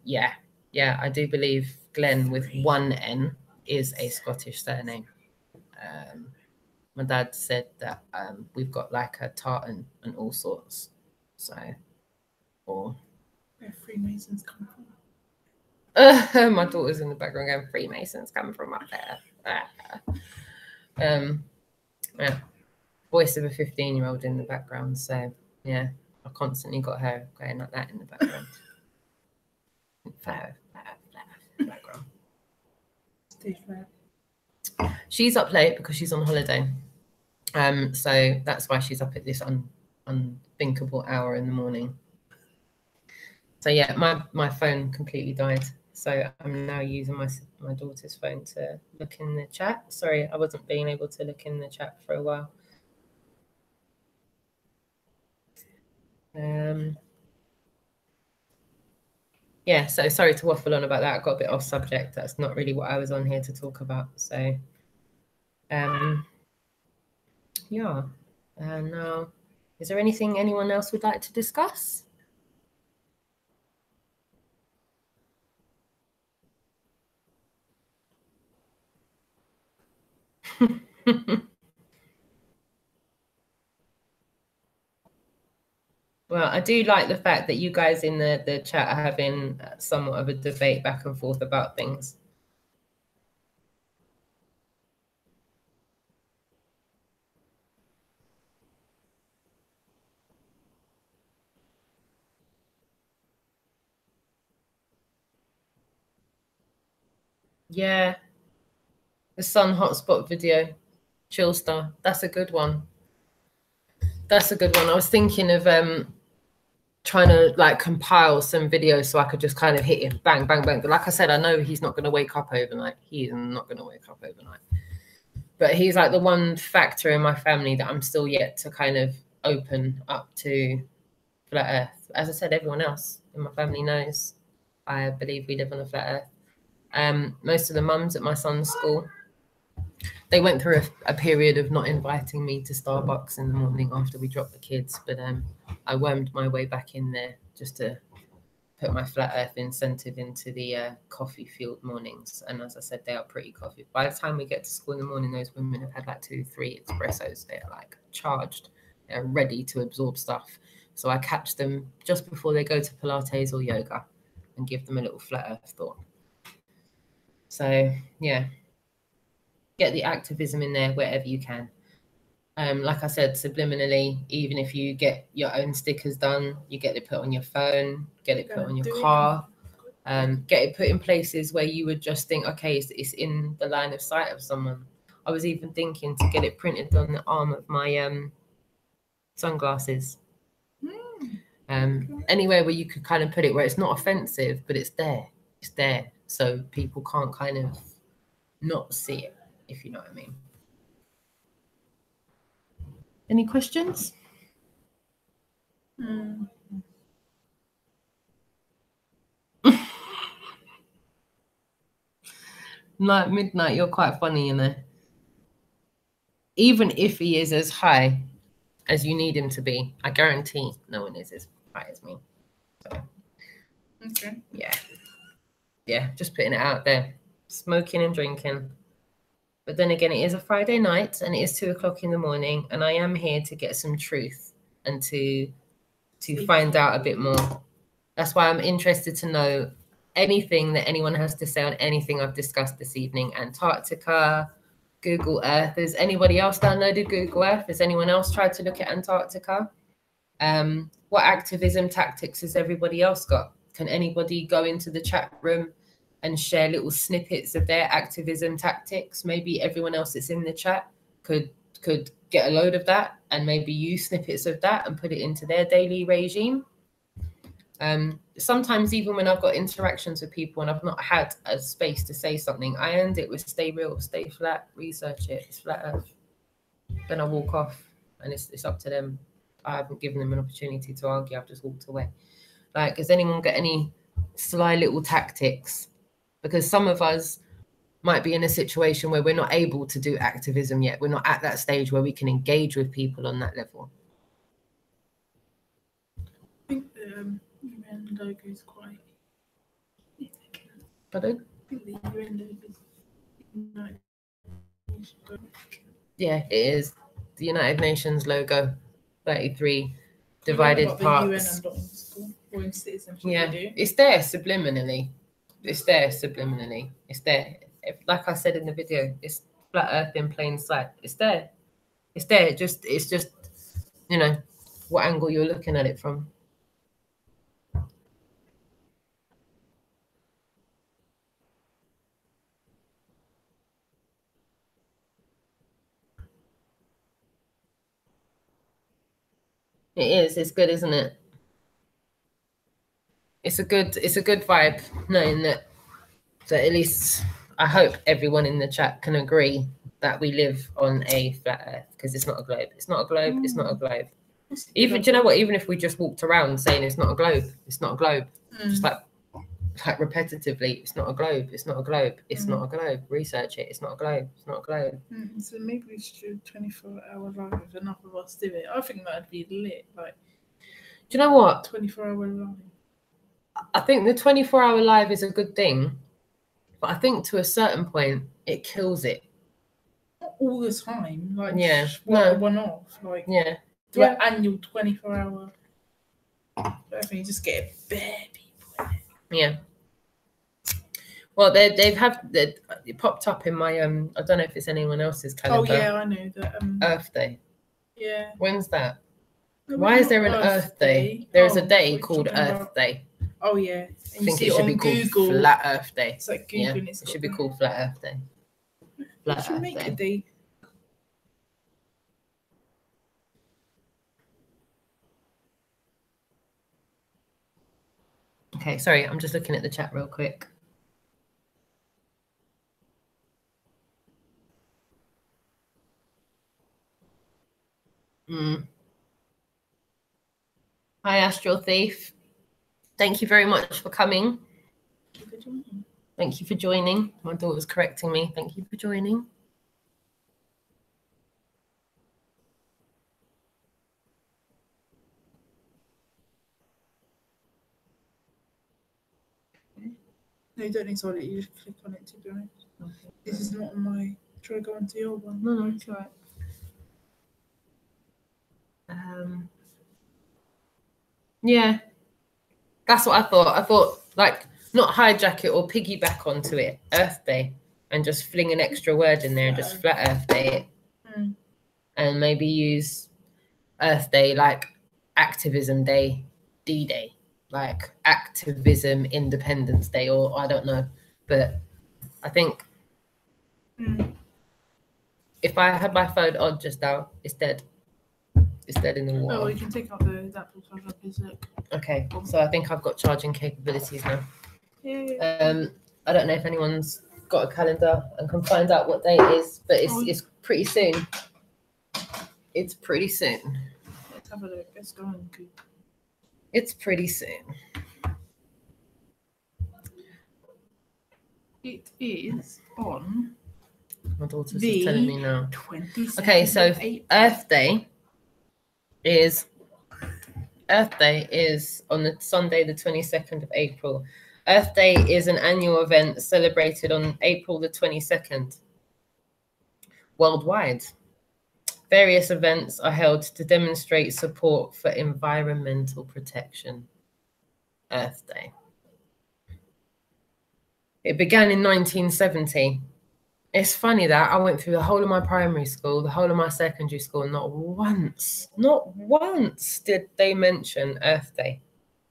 yeah, I do believe Glenn with one N is a Scottish surname. My dad said that we've got like a tartan and all sorts. So, or where Freemasons come from. My daughter's in the background going, Freemasons come from up there. Yeah, voice of a 15-year-old in the background. So yeah, I constantly got her going like that in the background. Background. Stage left. She's up late because she's on holiday. So that's why she's up at this unthinkable hour in the morning. So yeah, my phone completely died. So I'm now using my daughter's phone to look in the chat. Sorry, I wasn't being able to look in the chat for a while. Yeah, so sorry to waffle on about that. I got a bit off subject. That's not really what I was on here to talk about. So, yeah. Now, is there anything anyone else would like to discuss? Well, I do like the fact that you guys in the chat are having somewhat of a debate back and forth about things. Yeah. The Sun Hotspot video, Chillstar. That's a good one. That's a good one. I was thinking of trying to like compile some videos so I could just kind of hit it bang, bang, bang. But like I said, I know he's not going to wake up overnight. He is not going to wake up overnight. But he's like the one factor in my family that I'm still yet to kind of open up to flat Earth. As I said, everyone else in my family knows I believe we live on a flat Earth. Most of the mums at my son's school, they went through a period of not inviting me to Starbucks in the morning after we dropped the kids, but I wormed my way back in there just to put my flat earth incentive into the coffee fueled mornings. And as I said, they are pretty coffee. By the time we get to school in the morning, those women have had like 2-3 espressos. They're like charged. They're ready to absorb stuff. So I catch them just before they go to Pilates or yoga and give them a little flat earth thought. So yeah, get the activism in there wherever you can. Like I said, subliminally, even if you get your own stickers done, you get it put on your phone, get it put on your car, get it put in places where you would just think, okay, it's in the line of sight of someone. I was even thinking to get it printed on the arm of my sunglasses. Anywhere where you could kind of put it where it's not offensive, but it's there. It's there. So people can't kind of not see it, if you know what I mean. Any questions? Like Midnight, you're quite funny, you know. Even if he is as high as you need him to be, I guarantee no one is as high as me. So, okay. Yeah, just putting it out there. Smoking and drinking. But then again, it is a Friday night and it is 2 o'clock in the morning, and I am here to get some truth and to find out a bit more. That's why I'm interested to know anything that anyone has to say on anything I've discussed this evening. Antarctica, Google Earth. Has anybody else downloaded Google Earth? Has anyone else tried to look at Antarctica? What activism tactics has everybody else got? Can anybody go into the chat room and share little snippets of their activism tactics. Maybe everyone else that's in the chat could get a load of that and maybe use snippets of that and put it into their daily regime. Sometimes even when I've got interactions with people and I've not had a space to say something, I end it with stay real, stay flat, research it, it's flat earth. Then I walk off and it's up to them. I haven't given them an opportunity to argue, I've just walked away. Like, has anyone got any sly little tactics? Because some of us might be in a situation where we're not able to do activism yet. We're not at that stage where we can engage with people on that level. I think the UN logo is quite. Pardon? I think the UN logo is United Nations logo. Yeah, it is. The United Nations logo, 33 I divided don't know about parts. the UN and not in school or in citizenship. Yeah, they do. it's there subliminally. It's there subliminally. It's there. Like I said in the video, it's flat earth in plain sight. It's there. It's there. It's just, you know, what angle you're looking at it from. It is. It's good, isn't it? It's a good vibe knowing that at least I hope everyone in the chat can agree that we live on a flat earth, because it's not a globe. It's not a globe. It's not a globe. Even, do you know what? Even if we just walked around saying it's not a globe, it's not a globe. Just like repetitively, it's not a globe. It's not a globe. It's not a globe. Research it. It's not a globe. It's not a globe. So maybe we should do 24-hour live if enough of us do it. I think that'd be lit. Like, do you know what? 24-hour live. I think the 24-hour live is a good thing, but I think to a certain point it kills it. Not all the time. Like, yeah, one off. Like, yeah, do an annual 24-hour. I think you just get bare people. Yeah. Well, it popped up in my I don't know if it's anyone else's calendar. Oh yeah, I know that. Earth Day. Yeah. When's that? No, why is there an Earth Day? There is a day called Earth Day. Oh yeah. I think it should be called Flat Earth Day. It's like Googling. Yeah, it should be called Flat Earth Day. Flat Earth make Day. A day. Okay, sorry, I'm just looking at the chat real quick. Hi, Astral Thief. Thank you very much for coming. Thank you for joining. My daughter's correcting me. Thank you for joining. No, you don't need to hold it. You just click on it, to be honest. Okay. This is not on my... Try to go onto your one. No, it's all right. Yeah, that's what I thought. I thought, like, not hijack it or piggyback onto it, Earth Day, and just fling an extra word in there and just Flat Earth Day it. And maybe use Earth Day like Activism Day, D-Day, like Activism Independence Day, or I don't know. But I think if I had my phone on just now, it's dead. It's dead in the water. Oh, you can take out the adapter charger, please. Look. Okay, so I think I've got charging capabilities now. Yeah. I don't know if anyone's got a calendar and can find out what day it is, but it's pretty soon. It's pretty soon. Let's have a look. Let's go on Google. It's pretty soon. It is on. My daughter's just telling me now. 27th Okay, so Earth Day is on the Sunday, the 22nd of April. Earth Day is an annual event celebrated on April the 22nd worldwide. Various events are held to demonstrate support for environmental protection. Earth Day. It began in 1970. It's funny that I went through the whole of my primary school, the whole of my secondary school, and not once did they mention Earth Day.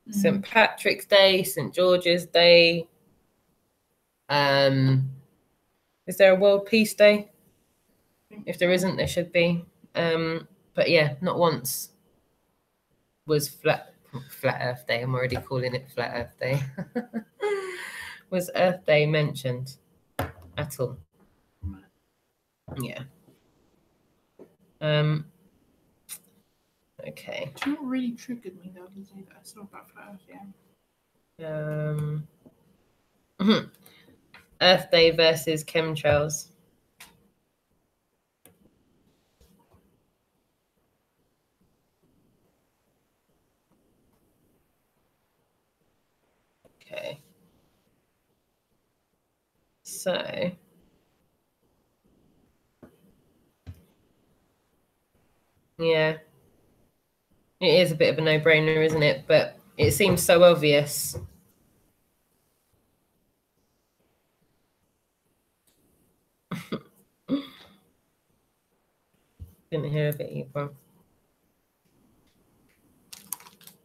St. Patrick's Day, St. George's Day, Is there a World Peace Day? If there isn't, there should be. But yeah, not once was Flat Earth Day. I'm already calling it Flat Earth Day. Was Earth Day mentioned at all? Yeah. Okay. Do you know what really triggered me the other day that I saw about Flat Earth? Yeah. Earth Day versus chemtrails. Okay. So yeah, it is a bit of a no-brainer, isn't it? But it seems so obvious. Didn't hear of it either.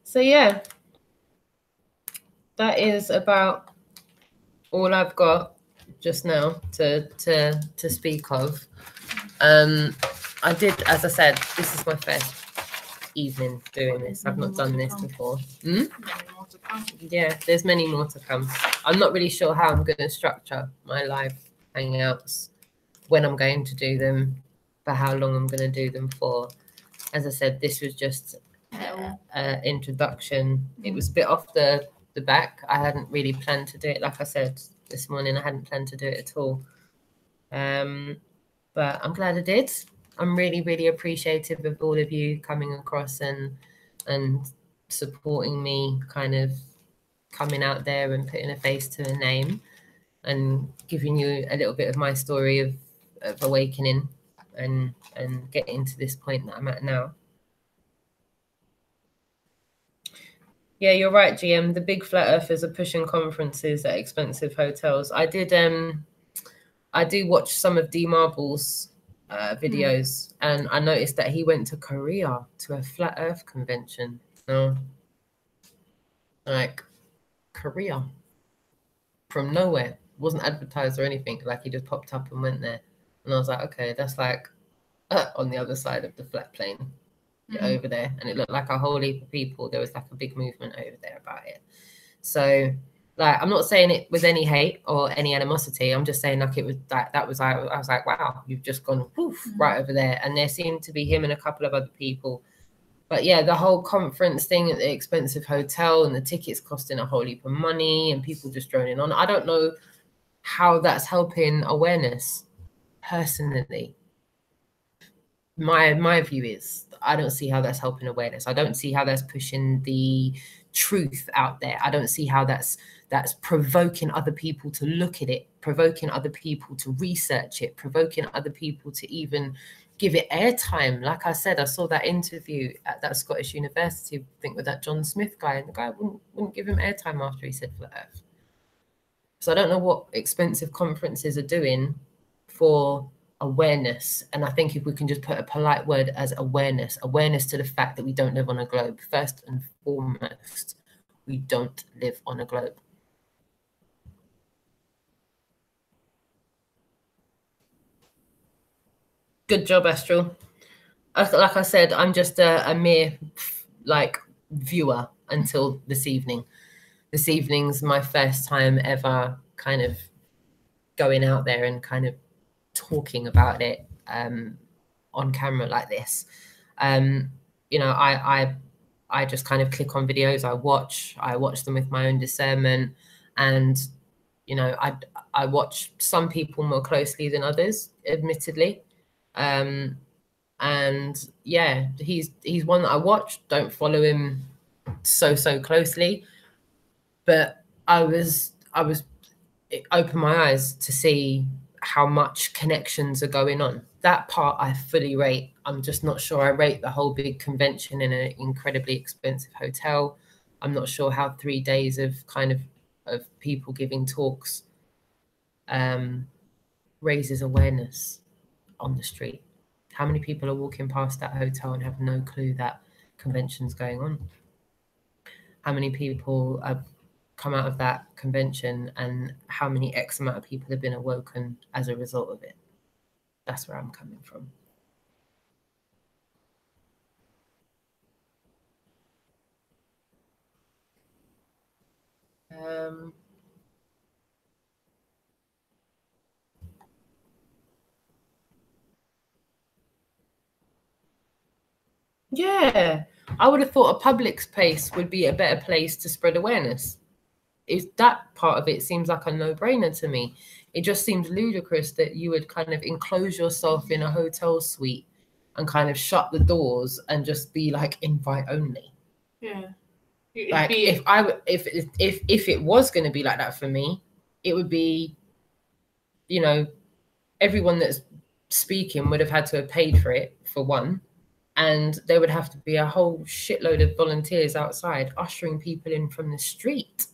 So yeah, that is about all I've got just now to speak of. I did, as I said, this is my first evening doing this. I've not done this before. Yeah, there's many more to come. I'm not really sure how I'm going to structure my live hangouts, when I'm going to do them, for how long I'm going to do them for. As I said, this was just an introduction. It was a bit off the back. I hadn't really planned to do it. Like I said this morning, I hadn't planned to do it at all. But I'm glad I did. I'm really, really appreciative of all of you coming across and supporting me, kind of coming out there and putting a face to a name and giving you a little bit of my story of awakening and getting to this point that I'm at now. Yeah, you're right, GM. The big flat earthers are pushing conferences at expensive hotels. I do watch some of D Marble's videos, and I noticed that he went to Korea to a flat earth convention. No, like Korea, from nowhere. Wasn't advertised or anything. Like he just popped up and went there, and I was like, okay, that's like on the other side of the flat plane. Over there, and it looked like a whole heap of people. There was like a big movement over there about it. So like, I'm not saying it with any hate or any animosity. I'm just saying like it was that was I was like, wow, you've just gone poof, right over there. And there seemed to be him and a couple of other people. But yeah, the whole conference thing at the expensive hotel and the tickets costing a whole heap of money and people just droning on. I don't know how that's helping awareness personally. My view is I don't see how that's helping awareness. I don't see how that's pushing the truth out there. I don't see how that's provoking other people to look at it, provoking other people to research it, provoking other people to even give it airtime. Like I said, I saw that interview at that Scottish university, I think, with that John Smith guy, and the guy wouldn't give him airtime after he said flat earth. So I don't know what expensive conferences are doing for awareness. And I think if we can just put a polite word as awareness to the fact that we don't live on a globe. First and foremost, we don't live on a globe. Good job, Astral. Like I said, I'm just a mere like viewer until this evening. This evening's my first time ever kind of going out there and kind of talking about it on camera like this. You know, I just kind of click on videos. I watch them with my own discernment, and you know, I watch some people more closely than others, admittedly. And yeah, he's one that I watch. Don't follow him so closely, but it opened my eyes to see how much connections are going on. That part I fully rate. I'm just not sure I rate the whole big convention in an incredibly expensive hotel. I'm not sure how 3 days of people giving talks raises awareness on the street. How many people are walking past that hotel and have no clue that convention's going on? How many people are come out of that convention and how many X amount of people have been awoken as a result of it. That's where I'm coming from. Yeah, I would have thought a public space would be a better place to spread awareness. That part of it seems like a no-brainer to me. It just seems ludicrous that you would kind of enclose yourself in a hotel suite and kind of shut the doors and just be like invite only. Yeah. Like if it was going to be like that for me, it would be, you know, everyone that's speaking would have had to have paid for it, for one, and there would have to be a whole shitload of volunteers outside ushering people in from the street.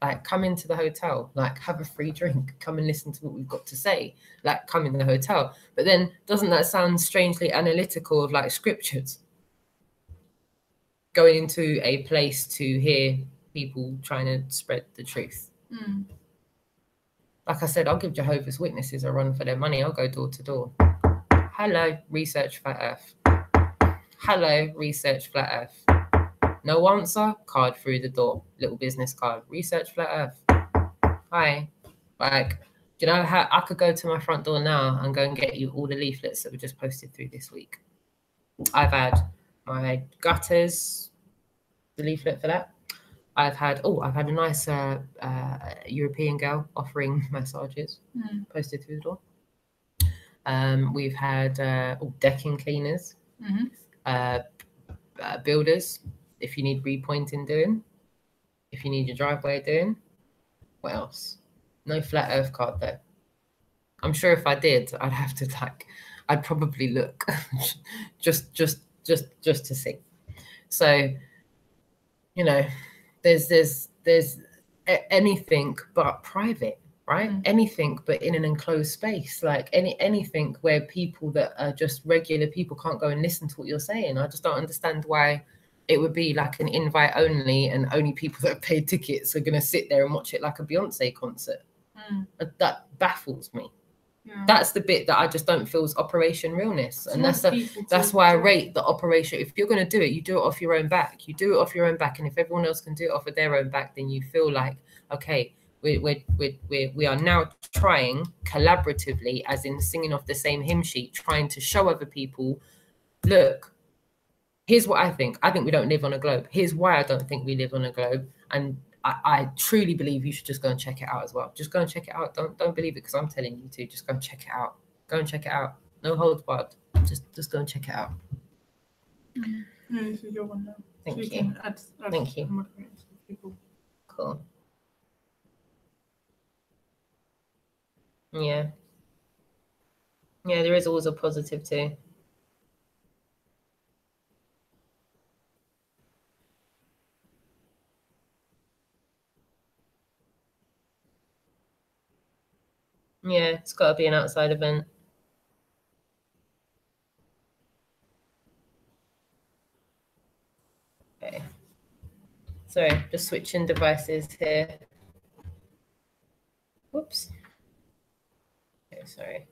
Like, come into the hotel, like, have a free drink, come and listen to what we've got to say, like, come in the hotel. But then doesn't that sound strangely analytical of like scriptures? Going into a place to hear people trying to spread the truth. Like I said, I'll give Jehovah's Witnesses a run for their money. I'll go door to door. Hello, research flat earth. Hello, research flat earth. No answer, card through the door. Little business card. Research flat earth. Hi. Like, do you know how I could go to my front door now and go and get you all the leaflets that were just posted through this week? I've had my gutters, the leaflet for that. I've had a nice European girl offering massages posted through the door. We've had decking cleaners, builders, if you need repointing doing, if you need your driveway doing. What else? No flat earth card though. I'm sure if I did, I'd have to I'd probably look just to see. So, you know, there's anything but private, right? Anything but in an enclosed space, like anything where people that are just regular people can't go and listen to what you're saying. I just don't understand why it would be like an invite only and only people that have paid tickets are going to sit there and watch it like a Beyonce concert. That baffles me. That's the bit that I just don't feel is operation realness. And that's why I rate the operation. If you're going to do it, you do it off your own back. You do it off your own back. And if everyone else can do it off of their own back, then you feel like, okay, we are now trying collaboratively, as in singing off the same hymn sheet, trying to show other people, look, here's what I think. I think we don't live on a globe. Here's why I don't think we live on a globe. And I truly believe you should just go and check it out as well. Just go and check it out. Don't believe it because I'm telling you to. Just go and check it out. Go and check it out. No holds barred. Just go and check it out. No, this is your one now. Thank so you. Can add Thank you. People. Cool. Yeah. Yeah, there is always a positive too. Yeah, it's got to be an outside event. Okay. Sorry, just switching devices here. Whoops. Okay, sorry.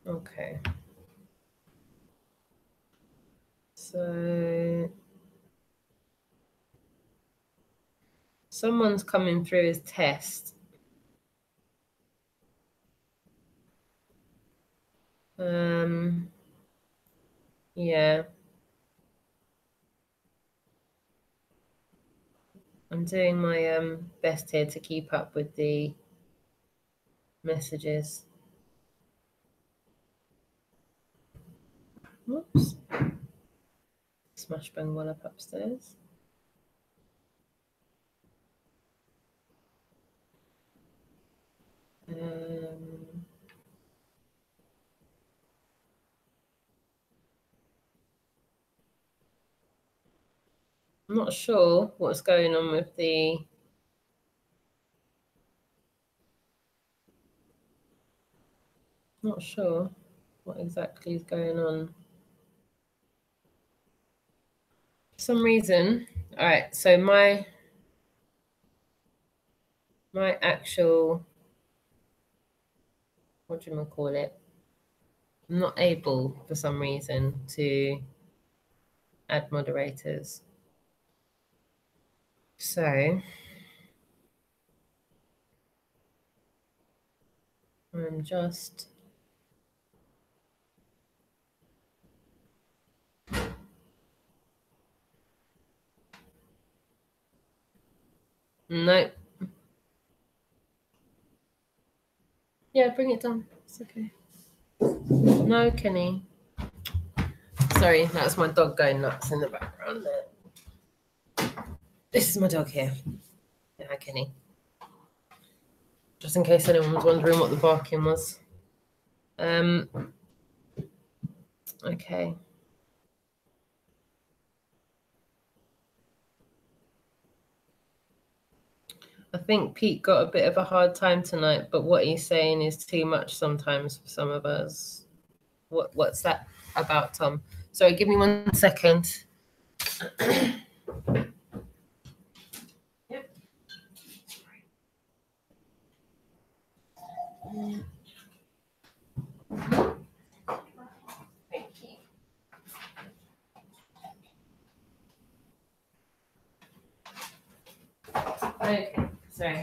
Okay. So someone's coming through his test. Yeah. I'm doing my best here to keep up with the messages. Whoops. Smash bang one up upstairs. I'm not sure what's going on with the not sure what exactly is going on. For some reason, all right, so my actual, what do you call it? I'm not able for some reason to add moderators. So I'm just no. Yeah, bring it down. It's okay. No, Kenny. Sorry, that's my dog going nuts in the background there. This is my dog here. Yeah, Kenny. Just in case anyone was wondering what the barking was. Okay. I think Pete got a bit of a hard time tonight, but what he's saying is too much sometimes for some of us. What's that about, Tom? Sorry, give me 1 second. Yep. Thank you. Okay, sorry.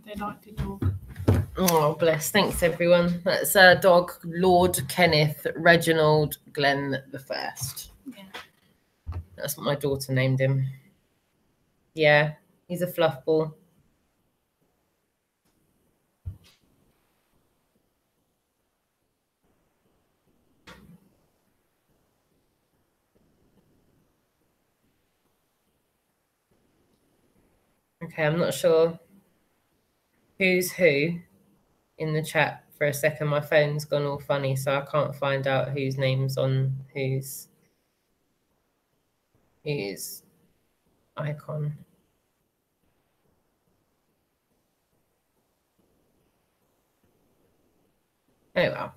They like the dog. Oh, bless. Thanks, everyone. That's dog Lord Kenneth Reginald Glenn the First. Yeah. That's what my daughter named him. Yeah, he's a fluff ball. Okay, I'm not sure who's who in the chat for a second. My phone's gone all funny, so I can't find out whose name's on whose icon. Oh well.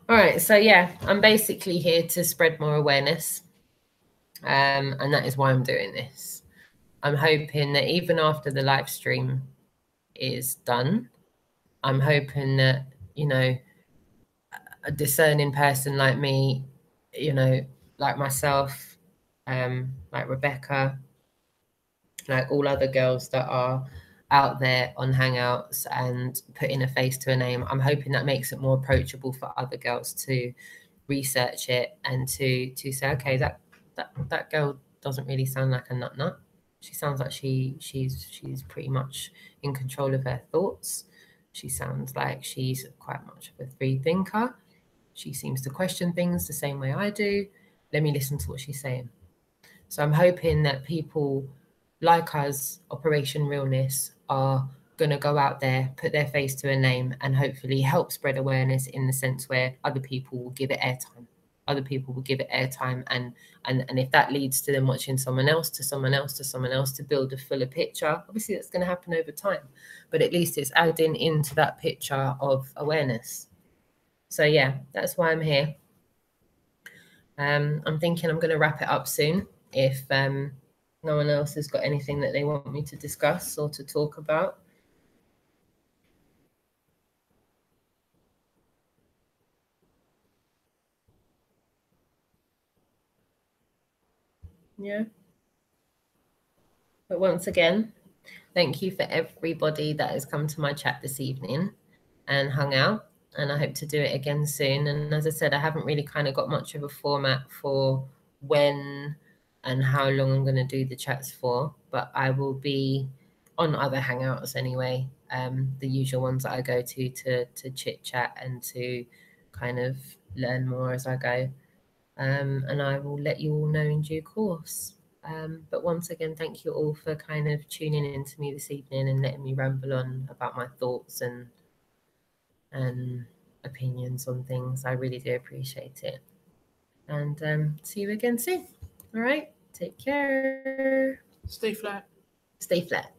All right, so yeah, I'm basically here to spread more awareness, and that is why I'm doing this. I'm hoping that even after the live stream is done, I'm hoping that, you know, a discerning person like me, you know, like myself, like Rebecca, like all other girls that are out there on Hangouts and putting a face to a name, I'm hoping that makes it more approachable for other girls to research it and to say, okay, that girl doesn't really sound like a nut. She sounds like she's pretty much in control of her thoughts. She sounds like she's quite much of a free thinker. She seems to question things the same way I do. Let me listen to what she's saying. So I'm hoping that people like us, Operation Realness, are going to go out there, put their face to a name, and hopefully help spread awareness in the sense where other people will give it airtime. Other people will give it airtime, and if that leads to them watching someone else, to someone else, to someone else, to build a fuller picture, obviously that's going to happen over time, but at least it's adding into that picture of awareness. So yeah, that's why I'm here. I'm thinking I'm going to wrap it up soon if no one else has got anything that they want me to discuss or to talk about. Yeah. But once again, thank you for everybody that has come to my chat this evening and hung out. And I hope to do it again soon. And as I said, I haven't really kind of got much of a format for when and how long I'm going to do the chats for, but I will be on other Hangouts anyway, the usual ones that I go to chit chat and to kind of learn more as I go. And I will let you all know in due course. But once again, thank you all for kind of tuning in to me this evening and letting me ramble on about my thoughts and opinions on things. I really do appreciate it. And see you again soon. All right, take care. Stay flat. Stay flat.